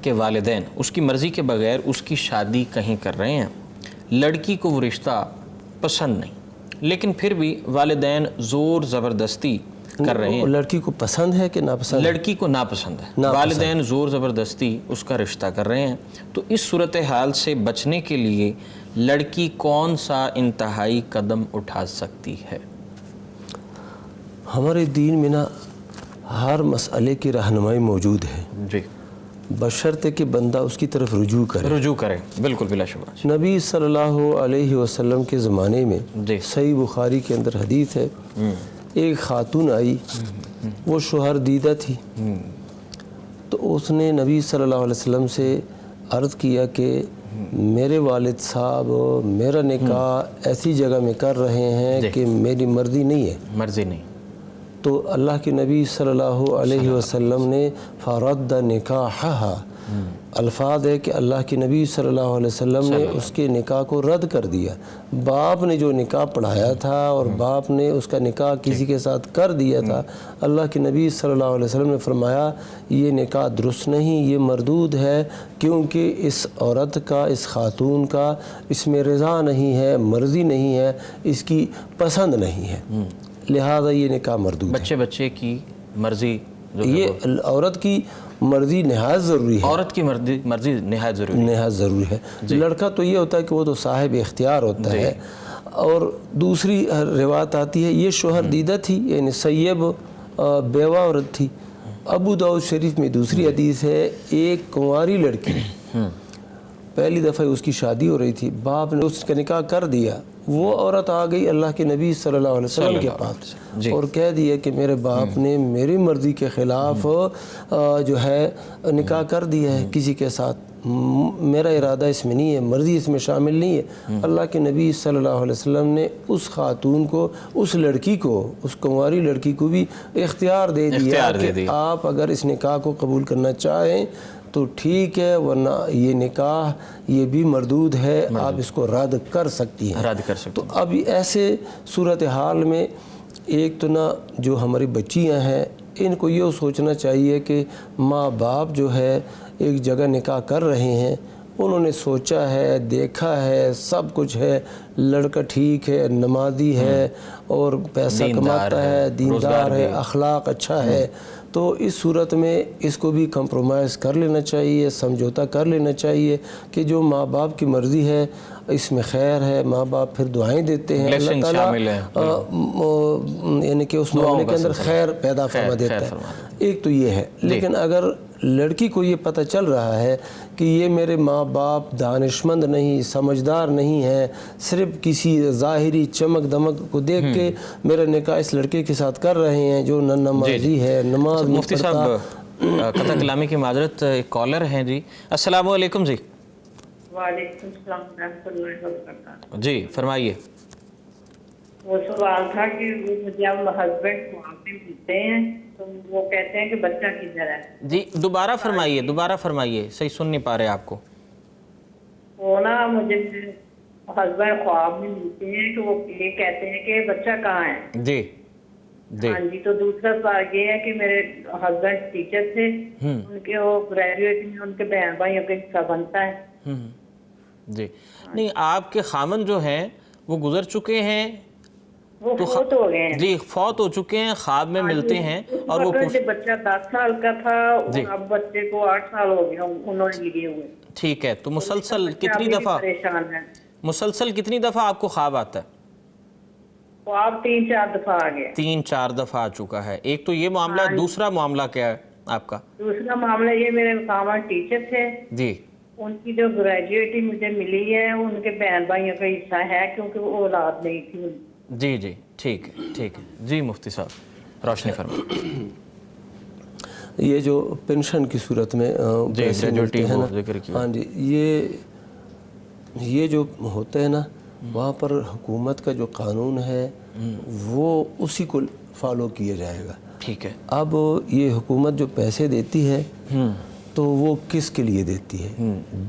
کے والدین اس کی مرضی کے بغیر اس کی شادی کہیں کر رہے ہیں. لڑکی کو وہ رشتہ پسند نہیں, لیکن پھر بھی والدین زور زبردستی کر رہے ہیں. لڑکی کو پسند ہے کہ ناپسند؟ لڑکی کو ناپسند ہے, والدین زور زبردستی اس کا رشتہ کر رہے ہیں. تو اس صورتحال سے بچنے کے لیے لڑکی کون سا انتہائی قدم اٹھا سکتی ہے؟ ہمارے دین میں نا ہر مسئلے کی رہنمائی موجود ہے, جی, بشرطے کہ بندہ اس کی طرف رجوع کرے. بالکل بلا شبہ. نبی صلی اللہ علیہ وسلم کے زمانے میں جی, صحیح بخاری کے اندر حدیث ہے, ایک خاتون آئی, وہ شوہر دیدہ تھی, تو اس نے نبی صلی اللہ علیہ وسلم سے عرض کیا کہ میرے والد صاحب میرا نکاح ایسی جگہ میں کر رہے ہیں کہ میری مرضی نہیں. تو اللہ کے نبی صلی اللہ علیہ وسلم نے فرد نکاحہا, الفاظ ہے کہ اللہ کے نبی صلی اللہ علیہ وسلم نے اس کے نکاح کو رد کر دیا. باپ نے جو نکاح پڑھایا تھا اور باپ نے اس کا نکاح کسی کے ساتھ کر دیا تھا, اللہ کے نبی صلی اللہ علیہ وسلم نے فرمایا یہ نکاح درست نہیں, یہ مردود ہے, کیونکہ اس عورت کا, اس خاتون کا اس میں رضا نہیں ہے, مرضی نہیں ہے, اس کی پسند نہیں ہے, لہذا یہ نکاح مردود ہے. بچے کی مرضی, یہ عورت کی مرضی نہایت ضروری ہے. عورت کی مرضی نہایت ضروری ہے. لڑکا تو یہ ہوتا ہے کہ وہ تو صاحب اختیار ہوتا ہے. اور دوسری روایت آتی ہے یہ شوہر دیدہ تھی, یعنی سیب بیوہ عورت تھی. ابو داؤد شریف میں دوسری حدیث ہے, ایک کنواری لڑکی, پہلی دفعہ اس کی شادی ہو رہی تھی, باپ نے اس کا نکاح کر دیا. وہ عورت آ گئی اللہ کے نبی صلی اللہ علیہ وسلم کے پاس اور کہہ دیا کہ میرے باپ نے میری مرضی کے خلاف جو ہے نکاح کر دیا ہے کسی کے ساتھ, میرا ارادہ اس میں نہیں ہے, مرضی اس میں شامل نہیں ہے. اللہ کے نبی صلی اللہ علیہ وسلم نے اس خاتون کو, اس لڑکی کو, اس کنواری لڑکی کو بھی اختیار دے دیا کہ آپ اگر اس نکاح کو قبول کرنا چاہیں تو ٹھیک ہے, ورنہ یہ نکاح یہ بھی مردود ہے, آپ اس کو رد کر سکتی ہیں. تو اب ایسے صورتحال میں ایک تو نا جو ہماری بچیاں ہیں ان کو یہ سوچنا چاہیے کہ ماں باپ جو ہے ایک جگہ نکاح کر رہے ہیں, انہوں نے سوچا ہے, دیکھا ہے, سب کچھ ہے, لڑکا ٹھیک ہے, نمازی ہے اور پیسہ کماتا ہے, دیندار ہے, اخلاق اچھا ہے, تو اس صورت میں اس کو بھی کمپرومائز کر لینا چاہیے, سمجھوتا کر لینا چاہیے کہ جو ماں باپ کی مرضی ہے اس میں خیر ہے. ماں باپ پھر دعائیں دیتے ہیں, اللہ تعالیٰ یعنی کہ اس معاملے کے اندر خیر پیدا فرما دیتا ہے. ایک تو یہ ہے. لیکن اگر لڑکی کو یہ پتہ چل رہا ہے کہ یہ میرے ماں باپ دانشمند نہیں, سمجھدار نہیں ہیں, صرف کسی ظاہری چمک دمک کو دیکھ کے میرا نکاح اس لڑکے کے ساتھ کر رہے ہیں جو نمازی ہے, نماز نہیں مفتی صاحب قطع کلامی کی معذرت, ایک کالر ہیں جی. السلام علیکم جی. وعلیکم السلام ورحمۃ اللہ وبرکاتہ. جی فرمائیے. وہ سوال تھا کہ جب ہسبینڈ وہاں پہ ملتے ہیں تو وہ کہتے ہیں کہ بچہ کدھر ہے. جی دوبارہ فرمائیے, صحیح سن نہیں پا رہے آپ کو. وہ نا مجھے ہسبینڈ خواب میں ملتے ہیں کہ وہ یہ کہتے ہیں کہ بچہ کہاں ہے. جی ہاں جی. تو دوسرا سوال یہ ہے کہ میرے ہسبینڈ ٹیچر تھے, ان کے وہ گریجویٹ میں ان کے بہن بھائیوں کا حصہ بنتا ہے. جی نہیں, آپ کے خامن جو ہیں وہ گزر چکے ہیں, وہ فوت ہو گئے ہیں. جی فوت ہو چکے ہیں, خواب میں ملتے ہیں اور وہ بچہ 10 سال کا تھا, اب بچے کو 8 سال ہو گیا انہوں نے لیے ہوئے. ٹھیک ہے. تو مسلسل کتنی دفعہ آپ کو خواب آتا ہے؟ خواب 3-4 دفعہ آ گیا. 3-4 دفعہ آ چکا ہے. ایک تو یہ معاملہ ہے, دوسرا معاملہ کیا ہے آپ کا؟ دوسرا معاملہ یہ, میرے خامن ٹیچر تھے جی, ان کی جو گریجویٹی مجھے ملی ہے ان کے بہن بھائیوں کا حصہ ہے کیونکہ وہ اولاد نہیں تھی. جی ٹھیک ہے. جی مفتی صاحب روشنی فرمائیں۔ یہ جو پینشن کی صورت میں پیسے ملتے ہیں نا، ذکر کیا، ہاں جی، یہ جو ہوتا ہے نا، وہاں پر حکومت کا جو قانون ہے وہ اسی کو فالو کیا جائے گا۔ ٹھیک ہے۔ اب یہ حکومت جو پیسے دیتی ہے تو وہ کس کے لیے دیتی ہے؟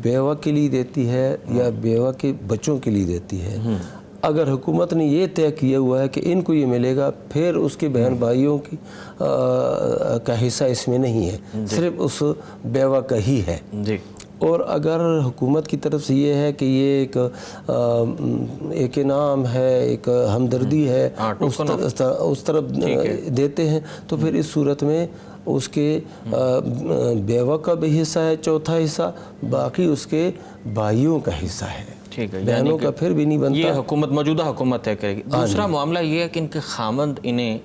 بیوہ کے لیے دیتی ہے یا بیوہ کے بچوں کے لیے دیتی ہے؟ اگر حکومت نے یہ طے کیا ہوا ہے کہ ان کو یہ ملے گا، پھر اس کے بہن بھائیوں کی کا حصہ اس میں نہیں ہے، صرف اس بیوہ کا ہی ہے۔ جی۔ اور اگر حکومت کی طرف سے یہ ہے کہ یہ ایک انعام ہے، ایک ہمدردی ہے، اس طرف دیتے ہیں، تو پھر اس صورت میں اس کے بیوہ کا بھی حصہ ہے، چوتھا حصہ، باقی اس کے بھائیوں کا حصہ ہے، ٹھیک ہے، بہنوں کا پھر بھی نہیں بنتا۔ یہ حکومت، موجودہ حکومت طے کرے گی۔ دوسرا معاملہ یہ ہے کہ ان کے خامند انہیں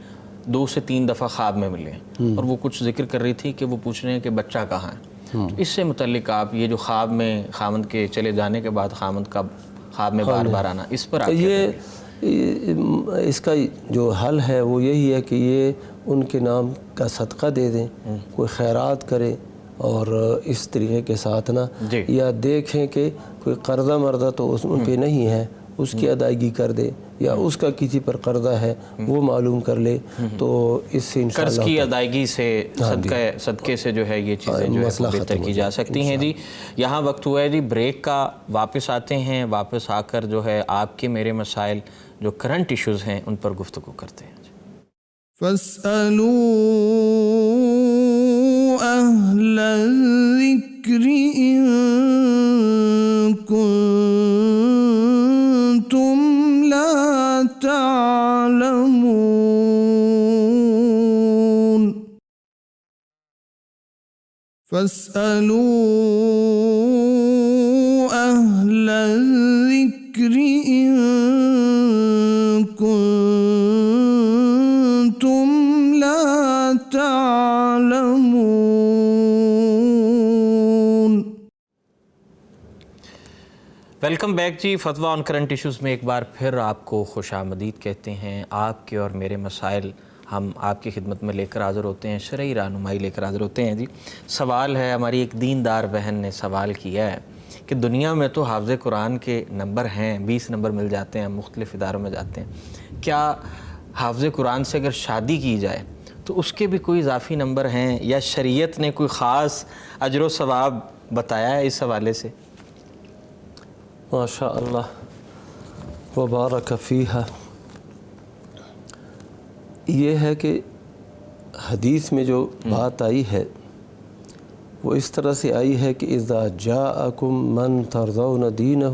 2 سے 3 دفعہ خواب میں ملے ہیں، اور وہ کچھ ذکر کر رہی تھی کہ وہ پوچھ رہے ہیں کہ بچہ کہاں ہے۔ تو اس سے متعلق آپ یہ جو خواب میں خامند کے چلے جانے کے بعد خامند کا خواب میں بار بار آنا، اس پر آپ اس کا جو حل ہے وہ یہی ہے کہ یہ ان کے نام کا صدقہ دے دیں، کوئی خیرات کرے، اور اس طریقے کے ساتھ نا، یا دیکھیں کہ کوئی قرضہ مردہ تو ان پہ نہیں ہے، اس کی ادائیگی کر دے، یا اس کا کسی پر قرضہ ہے وہ معلوم کر لے، تو اس سے انشاءاللہ قرض کی ادائیگی سے، صدقے سے جو ہے یہ چیزیں جو ہے بہتر کی جا سکتی ہیں۔ جی یہاں وقت ہوا ہے جی بریک کا، واپس آتے ہیں، واپس آ کر جو ہے آپ کے میرے مسائل جو کرنٹ ایشوز ہیں ان پر گفتگو کرتے ہیں۔ فَاسْأَلُوا أَهْلَ الذِّكْرِ إِن كُنتُمْ لَا تَعْلَمُونَ فَاسْأَلُوا أَهْلَ الذِّكْرِ إِن كُنتُمْ لَا تعلمون۔ ویلکم بیک جی، فتویٰ آن کرنٹ ایشوز میں ایک بار پھر آپ کو خوش آمدید کہتے ہیں۔ آپ کے اور میرے مسائل ہم آپ کی خدمت میں لے کر حاضر ہوتے ہیں، شرعی رہنمائی لے کر حاضر ہوتے ہیں۔ جی سوال ہے، ہماری ایک دیندار بہن نے سوال کیا ہے کہ دنیا میں تو حافظ قرآن کے نمبر ہیں، 20 نمبر مل جاتے ہیں، مختلف اداروں میں جاتے ہیں، کیا حافظ قرآن سے اگر شادی کی جائے تو اس کے بھی کوئی اضافی نمبر ہیں، یا شریعت نے کوئی خاص اجر و ثواب بتایا ہے اس حوالے سے؟ ماشاء اللہ وبارک فیہا۔ یہ ہے کہ حدیث میں جو بات آئی ہے وہ اس طرح سے آئی ہے کہ اذا جاءکم من ترضون دینہ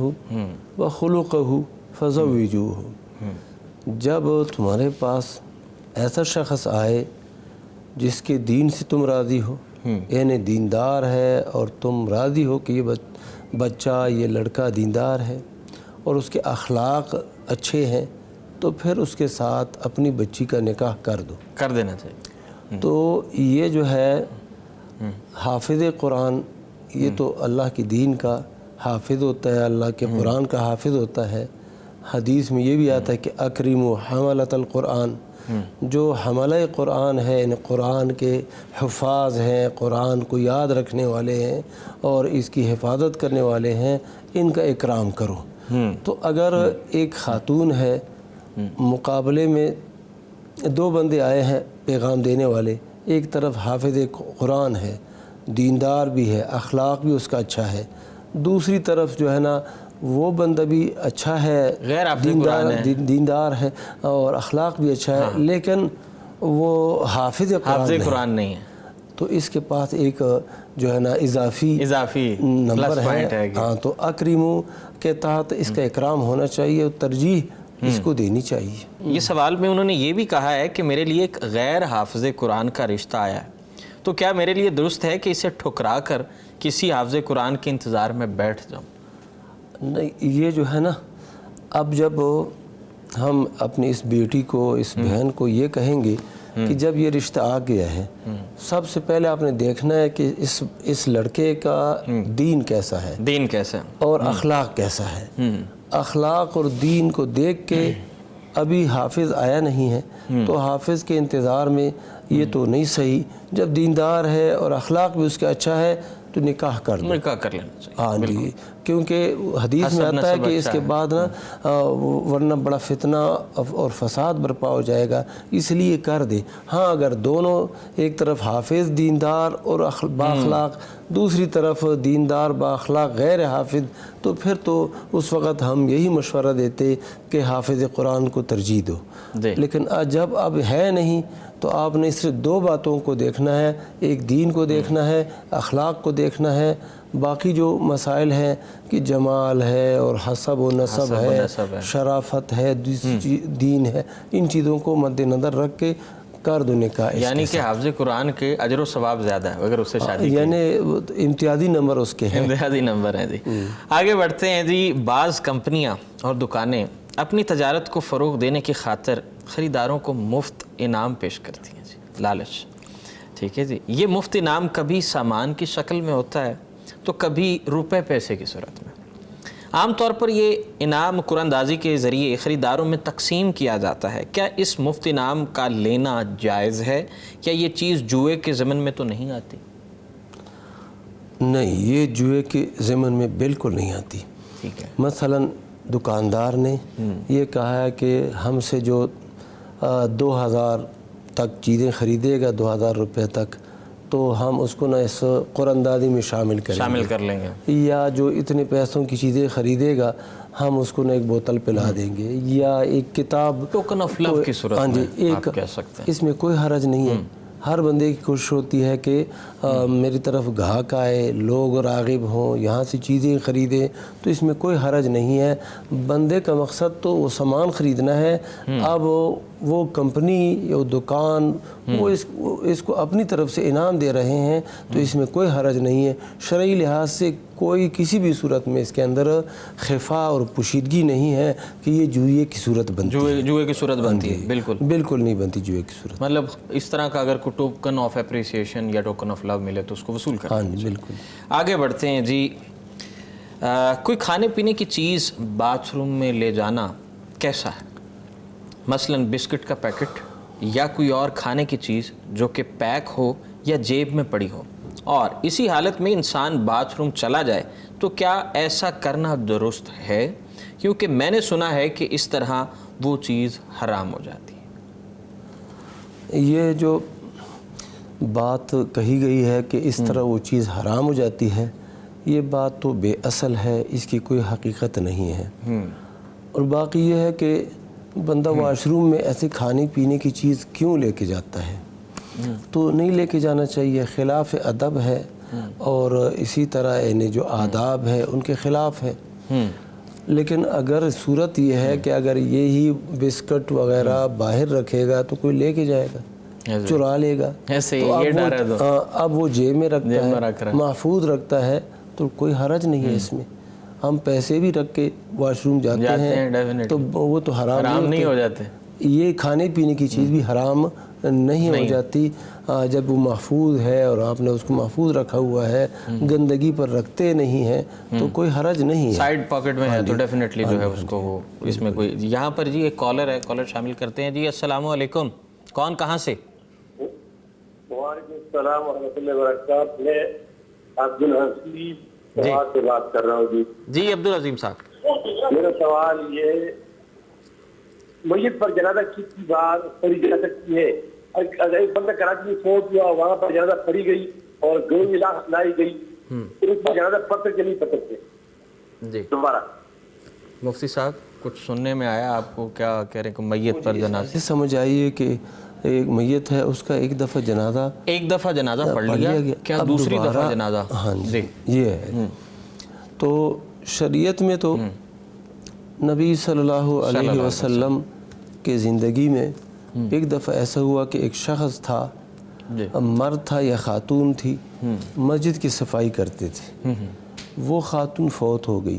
وخلقہ فزوجوہ، جب تمہارے پاس ایسا شخص آئے جس کے دین سے تم راضی ہو، یعنی دیندار ہے اور تم راضی ہو کہ یہ بچہ، یہ لڑکا دیندار ہے اور اس کے اخلاق اچھے ہیں، تو پھر اس کے ساتھ اپنی بچی کا نکاح کر دو، کر دینا چاہیے۔ تو یہ جو ہے حافظ قرآن، یہ تو اللہ کی دین کا حافظ ہوتا ہے، اللہ کے قرآن کا حافظ ہوتا ہے۔ حدیث میں یہ بھی آتا ہے کہ اکرموا حملۃ القرآن، جو حملہ قرآن ہے، یعنی قرآن کے حفاظ ہیں، قرآن کو یاد رکھنے والے ہیں اور اس کی حفاظت کرنے والے ہیں، ان کا اکرام کرو۔ تو اگر ایک خاتون ہے، مقابلے میں 2 بندے آئے ہیں پیغام دینے والے، ایک طرف حافظ قرآن ہے، دیندار بھی ہے، اخلاق بھی اس کا اچھا ہے، دوسری طرف جو ہے نا وہ بندہ بھی اچھا ہے، غیر حافظ قرآن ہے، دیندار ہے اور اخلاق بھی اچھا ہے، لیکن وہ حافظ قرآن نہیں ہے، تو اس کے پاس ایک جو ہے نا اضافی نمبر ہے۔ ہاں، تو اکریمو کے تحت اس کا اکرام ہونا چاہیے اور ترجیح اس کو دینی چاہیے۔ یہ سوال میں انہوں نے یہ بھی کہا ہے کہ میرے لیے ایک غیر حافظ قرآن کا رشتہ آیا ہے، تو کیا میرے لیے درست ہے کہ اسے ٹھکرا کر کسی حافظ قرآن کے انتظار میں بیٹھ جاؤں؟ نہیں، یہ جو ہے نا، اب جب ہم اپنی اس بیٹی کو، اس بہن کو یہ کہیں گے کہ جب یہ رشتہ آ گیا ہے، سب سے پہلے آپ نے دیکھنا ہے کہ اس لڑکے کا دین کیسا ہے، دین کیسا اور اخلاق کیسا ہے۔ اخلاق اور دین کو دیکھ کے ابھی حافظ آیا نہیں ہے تو حافظ کے انتظار میں یہ تو نہیں صحیح. جب دیندار ہے اور اخلاق بھی اس کا اچھا ہے تو نکاح کر دو. نکاح کر لینا چاہیے. ہاں جی، کیونکہ حدیث میں آتا ہے کہ اس کے بعد نا ورنہ بڑا فتنہ اور فساد برپا ہو جائے گا، اس لیے کر دے. ہاں اگر دونوں ایک طرف حافظ دیندار اور بااخلاق، دوسری طرف دیندار بااخلاق غیر حافظ، تو پھر تو اس وقت ہم یہی مشورہ دیتے کہ حافظ قرآن کو ترجیح دو. لیکن جب اب ہے نہیں تو آپ نے صرف دو باتوں کو دیکھنا ہے، ایک دین کو دیکھنا ہے، اخلاق کو دیکھنا ہے. باقی جو مسائل ہیں کہ جمال ہے اور حسب و نسب ہے، شرافت ہے، دین ہے، ان چیزوں کو مد نظر رکھ کے کر دو نکاح. یعنی کہ حافظ قرآن کے اجر و ثواب زیادہ ہے اگر اس سے شادی کی، یعنی امتیازی نمبر اس کے ہیں. امتیازی نمبر ہیں. جی آگے بڑھتے ہیں. جی بعض کمپنیاں اور دکانیں اپنی تجارت کو فروغ دینے کی خاطر خریداروں کو مفت انعام پیش کرتی ہیں. جی لالچ، ٹھیک ہے جی. یہ مفت انعام کبھی سامان کی شکل میں ہوتا ہے تو کبھی روپے پیسے کی صورت میں. عام طور پر یہ انعام قرآن اندازی کے ذریعے خریداروں میں تقسیم کیا جاتا ہے. کیا اس مفت انعام کا لینا جائز ہے؟ کیا یہ چیز جوئے کے ضمن میں تو نہیں آتی؟ نہیں، یہ جوئے کے ضمن میں بالکل نہیں آتی. ٹھیک ہے. مثلا دکاندار نے یہ کہا ہے کہ ہم سے جو 2000 تک چیزیں خریدے گا، 2000 روپے تک، تو ہم اس کو نہ اس قرآن اندازی میں شامل کر لیں گے، یا جو اتنے پیسوں کی چیزیں خریدے گا ہم اس کو نہ ایک بوتل پلا دیں گے، یا ایک کتاب ٹوکن آف لو کی صورت میں آپ کہہ سکتے ہیں. اس میں کوئی حرج نہیں ہے. ہر بندے کی کوشش ہوتی ہے کہ میری طرف گاہک آئے، لوگ راغب ہوں، یہاں سے چیزیں خریدیں، تو اس میں کوئی حرج نہیں ہے. بندے کا مقصد تو وہ سامان خریدنا ہے. اب وہ کمپنی یا دکان وہ اس کو اپنی طرف سے انعام دے رہے ہیں تو اس میں کوئی حرج نہیں ہے. شرعی لحاظ سے کوئی کسی بھی صورت میں اس کے اندر خفا اور پوشیدگی نہیں ہے کہ یہ جوئے کی صورت بنتی ہے. جوئے کی صورت بنتی ہے؟ بالکل نہیں بنتی جوئے کی صورت. مطلب اس طرح کا اگر کوئی ٹوکن آف اپریسیشن یا ٹوکن آف لو ملے تو اس کو وصول کریں. ہاں جی بالکل. آگے بڑھتے ہیں. جی کوئی کھانے پینے کی چیز باتھ روم میں لے جانا کیسا ہے؟ مثلا بسکٹ کا پیکٹ یا کوئی اور کھانے کی چیز جو کہ پیک ہو یا جیب میں پڑی ہو، اور اسی حالت میں انسان باتھ روم چلا جائے تو کیا ایسا کرنا درست ہے؟ کیونکہ میں نے سنا ہے کہ اس طرح وہ چیز حرام ہو جاتی ہے. یہ جو بات کہی گئی ہے کہ اس طرح وہ چیز حرام ہو جاتی ہے، یہ بات تو بے اصل ہے، اس کی کوئی حقیقت نہیں ہے. اور باقی یہ ہے کہ بندہ واش روم میں ایسے کھانے پینے کی چیز کیوں لے کے جاتا ہے؟ تو نہیں لے کے جانا چاہیے، خلاف ادب ہے، اور اسی طرح یعنی جو آداب ہے ان کے خلاف ہے. لیکن اگر صورت یہ ہے کہ اگر یہی بسکٹ وغیرہ باہر رکھے گا تو کوئی لے کے جائے گا، چرا لے گا. اب وہ جیب میں رکھتا ہے، محفوظ رکھتا ہے، تو کوئی حرج نہیں ہے اس میں. ہم پیسے بھی رکھ کے واش روم جاتے ہیں تو وہ تو حرام نہیں ہو جاتے. یہ کھانے پینے کی چیز بھی حرام نہیں ہو جاتی جب وہ محفوظ ہے اور آپ نے اس کو محفوظ رکھا ہوا ہے، گندگی پر رکھتے نہیں ہیں تو کوئی حرج نہیں ہے. سائیڈ پاکٹ میں ہے تو ڈیفینیٹلی جو ہے اس کو وہ اس میں کوئی. یہاں پر جی ایک کالر ہے، کالر شامل کرتے ہیں. جی السلام علیکم. کون کہاں سے؟ وعلیکم السلام ورحمۃ اللہ وبرکاتہ. میں عبدالحسیب سے بات کر رہا ہوں. جی عبدالعظیم صاحب، میرا سوال یہ ہے، میت پر جنازہ کس کی بات پڑھی جا سکتی ہے؟ اگر ایک بندہ کراچی میں فوت ہوا، وہاں پر جنازہ پڑھی گئی اور گوئی لاش لائی گئی، پھر اس پر جنازہ پڑھ سکتے نہیں پڑھ سکتے؟ جی دوبارہ مفتی صاحب کچھ سننے میں آیا آپ کو، کیا کہہ رہے ہیں کہ میت پر جنازہ سمجھ آئیے کہ ایک میت ہے، اس کا ایک دفعہ جنازہ پڑھ لیا، کیا دوسری دفعہ جنازہ؟ ہاں جی یہ ہے. تو شریعت میں تو نبی صلی اللہ علیہ وسلم کے زندگی میں ایک دفعہ ایسا ہوا کہ ایک شخص تھا، مرد تھا یا خاتون تھی، مسجد کی صفائی کرتے تھے. وہ خاتون فوت ہو گئی.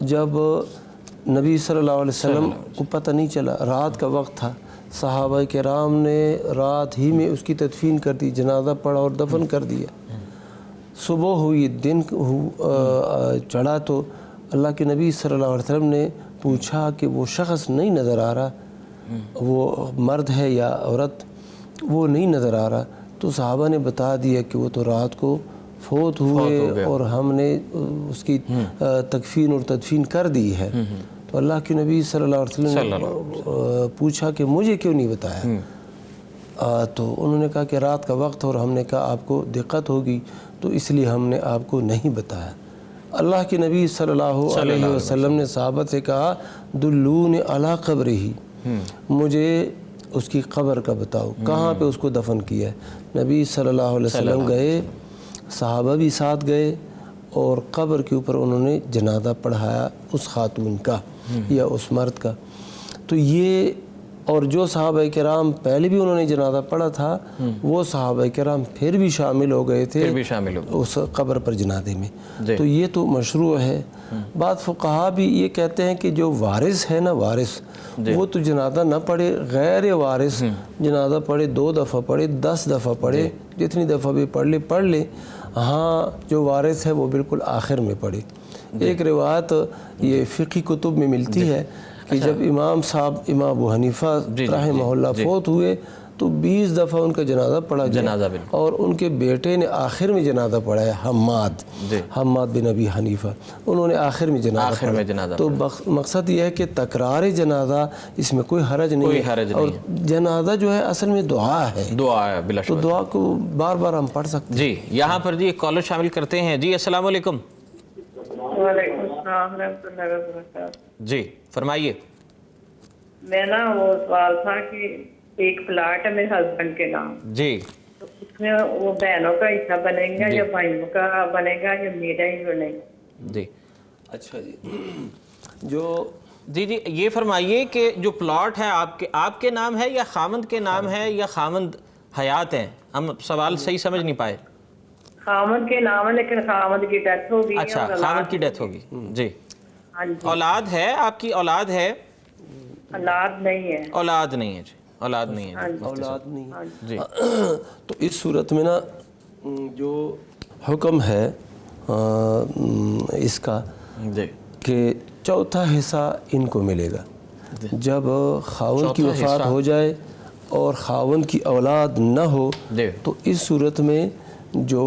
جب نبی صلی اللہ علیہ وسلم کو پتہ نہیں چلا، رات کا وقت تھا، صحابہ کرام نے رات ہی میں اس کی تدفین کر دی، جنازہ پڑھا اور دفن کر دیا. صبح ہوئی، دن چڑھا تو اللہ کے نبی صلی اللہ علیہ وسلم نے پوچھا کہ وہ شخص نہیں نظر آ رہا، وہ مرد ہے یا عورت، وہ نہیں نظر آ رہا، تو صحابہ نے بتا دیا کہ وہ تو رات کو فوت ہوئے اور ہم نے اس کی تکفین اور تدفین کر دی ہے۔ تو اللہ کے نبی صلی اللہ علیہ وسلم نے پوچھا کہ مجھے کیوں نہیں بتایا؟ تو انہوں نے کہا کہ رات کا وقت، اور ہم نے کہا آپ کو دقت ہوگی تو اس لیے ہم نے آپ کو نہیں بتایا۔ اللہ کے نبی صلی اللہ علیہ وسلم نے صحابہ سے کہا دلون علی قبرہ، مجھے اس کی قبر کا بتاؤ، کہاں پہ اس کو دفن کیا ہے۔ نبی صلی اللہ علیہ وسلم گئے، صحابہ بھی ساتھ گئے، اور قبر کے اوپر انہوں نے جنازہ پڑھایا اس خاتون کا یا اس مرد کا۔ تو یہ، اور جو صحابہ کرام پہلے بھی انہوں نے جنازہ پڑھا تھا، وہ صحابہ کرام پھر بھی شامل ہو گئے تھے اس قبر پر جنازے میں۔ تو یہ تو مشروع ہے۔ بعض فقہا بھی یہ کہتے ہیں کہ جو وارث ہے نا، وارث، وہ تو جنازہ نہ پڑھے، غیر وارث جنازہ پڑھے، 2 دفعہ پڑھے، 10 دفعہ پڑھے، جتنی دفعہ بھی پڑھ لے۔ ہاں جو وارث ہے وہ بالکل آخر میں پڑھے۔ ایک روایت یہ فقہی کتب میں ملتی ہے کہ جب امام صاحب امام ابو حنیفہ رحمہ اللہ فوت ہوئے تو 20 دفعہ ان کا جنازہ پڑھا گیا، اور ان کے بیٹے نے آخر میں جنازہ پڑھا ہے، حماد بن ابی حنیفہ، انہوں نے آخر میں جنازہ پڑھا۔ تو مقصد یہ ہے کہ تکرار جنازہ اس میں کوئی حرج نہیں ہے، اور جنازہ جو ہے اصل میں دعا ہے، تو دعا کو بار بار ہم پڑھ سکتے ہیں۔ جی یہاں پر جی ایک کالر شامل کرتے ہیں۔ جی السلام علیکم۔ وعلیکم السلام ورحمۃ اللہ وبرکاتہ۔ جی فرمائیے۔ میں نا وہ سوال تھا کہ ایک پلاٹ ہے میرے ہسبینڈ کے نام، جی تو اس میں وہ بہنوں کا حصہ بنے گا یا بھائیوں کا بنے گا یا میرا ہی بنے گا؟ جی اچھا جی، جی یہ فرمائیے کہ جو پلاٹ ہے آپ کے نام ہے یا خامند کے نام ہے یا خامند حیات ہیں؟ ہم سوال صحیح سمجھ نہیں پائے۔ خامند کے نام ہے لیکن خامند کی ڈیتھ ہوگی۔ اچھا خامند کی ڈیتھ ہوگی، جی۔ ہاں جی۔ اولاد ہے آپ کی؟ اولاد ہے؟ اولاد نہیں ہے۔ اولاد نہیں ہے، جی اولاد نہیں ہے، اولاد نہیں ہے جی۔ تو اس صورت میں نا جو حکم ہے اس کا کہ چوتھا حصہ ان کو ملے گا۔ جب خاوند کی وفات ہو جائے اور خاوند کی اولاد نہ ہو تو اس صورت میں جو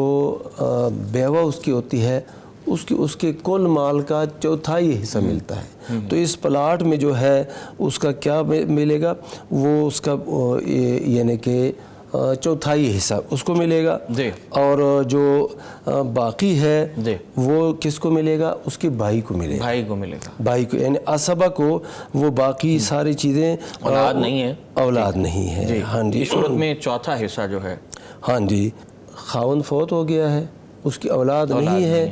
بیوہ اس کی ہوتی ہے اس کے کل مال کا چوتھائی حصہ ملتا ہے۔ تو اس پلاٹ میں جو ہے اس کا کیا ملے گا؟ وہ اس کا یعنی کہ چوتھائی حصہ اس کو ملے گا، اور جو باقی ہے وہ کس کو ملے گا؟ اس کے بھائی کو ملے گا، بھائی کو، یعنی اسبہ کو وہ باقی ساری چیزیں اولاد نہیں ہے، اولاد نہیں ہے۔ ہاں جی، اس صورت میں چوتھا حصہ جو ہے، ہاں جی، خاوند فوت ہو گیا ہے، اس کی اولاد نہیں ہے،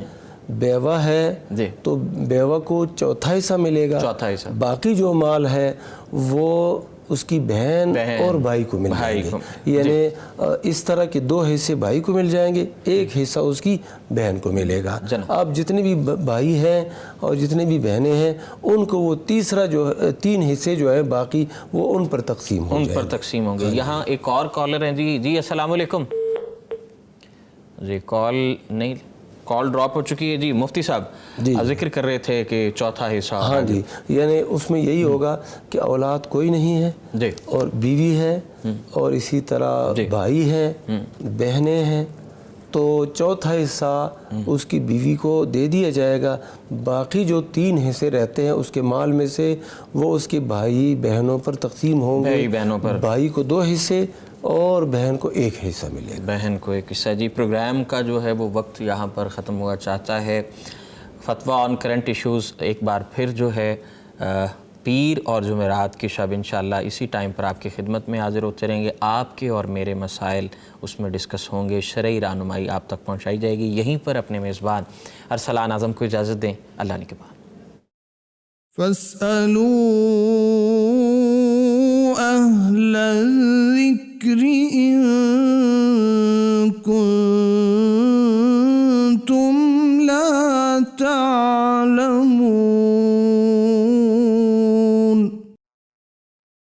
بیوہ ہے تو بیوہ کو چوتھا حصہ ملے گا، باقی جو مال ہے وہ اس کی بہن اور بھائی کو مل جائیں گے، یعنی اس طرح کے 2 حصے بھائی کو مل جائیں گے، 1 حصہ اس کی بہن کو ملے گا۔ اب جتنے بھی بھائی ہیں اور جتنے بھی بہنیں ہیں ان کو وہ 3 حصے جو ہیں باقی وہ ان پر تقسیم ہوں گے۔ یہاں ایک اور کالر ہیں۔ جی السلام علیکم۔ جی کال ڈراپ ہو چکی ہے۔ جی مفتی صاحب ذکر کر رہے تھے کہ چوتھا حصہ، ہاں جی، یعنی اس میں یہی ہوگا کہ اولاد کوئی نہیں ہے اور بیوی ہے اور اسی طرح بھائی ہیں، بہنیں ہیں، تو چوتھا حصہ اس کی بیوی کو دے دیا جائے گا۔ باقی جو 3 حصے رہتے ہیں اس کے مال میں سے وہ اس کے بھائی بہنوں پر تقسیم ہوں گے، بھائی کو 2 حصے اور بہن کو 1 حصہ ملے گا، بہن کو 1 حصہ۔ جی پروگرام کا جو ہے وہ وقت یہاں پر ختم ہوا چاہتا ہے۔ فتویٰ آن کرنٹ ایشوز ایک بار پھر جو ہے پیر اور جمعرات کی شب انشاءاللہ اسی ٹائم پر آپ کی خدمت میں حاضر ہوتے رہیں گے۔ آپ کے اور میرے مسائل اس میں ڈسکس ہوں گے، شرعی رہنمائی آپ تک پہنچائی جائے گی۔ یہیں پر اپنے میزبان ارسلان اعظم کو اجازت دیں، اللہ نے کے بعد۔ فَاسْأَلُوا أَهْلَ الذِّكْرِ إِن كُنتُمْ لَا تَعْلَمُونَ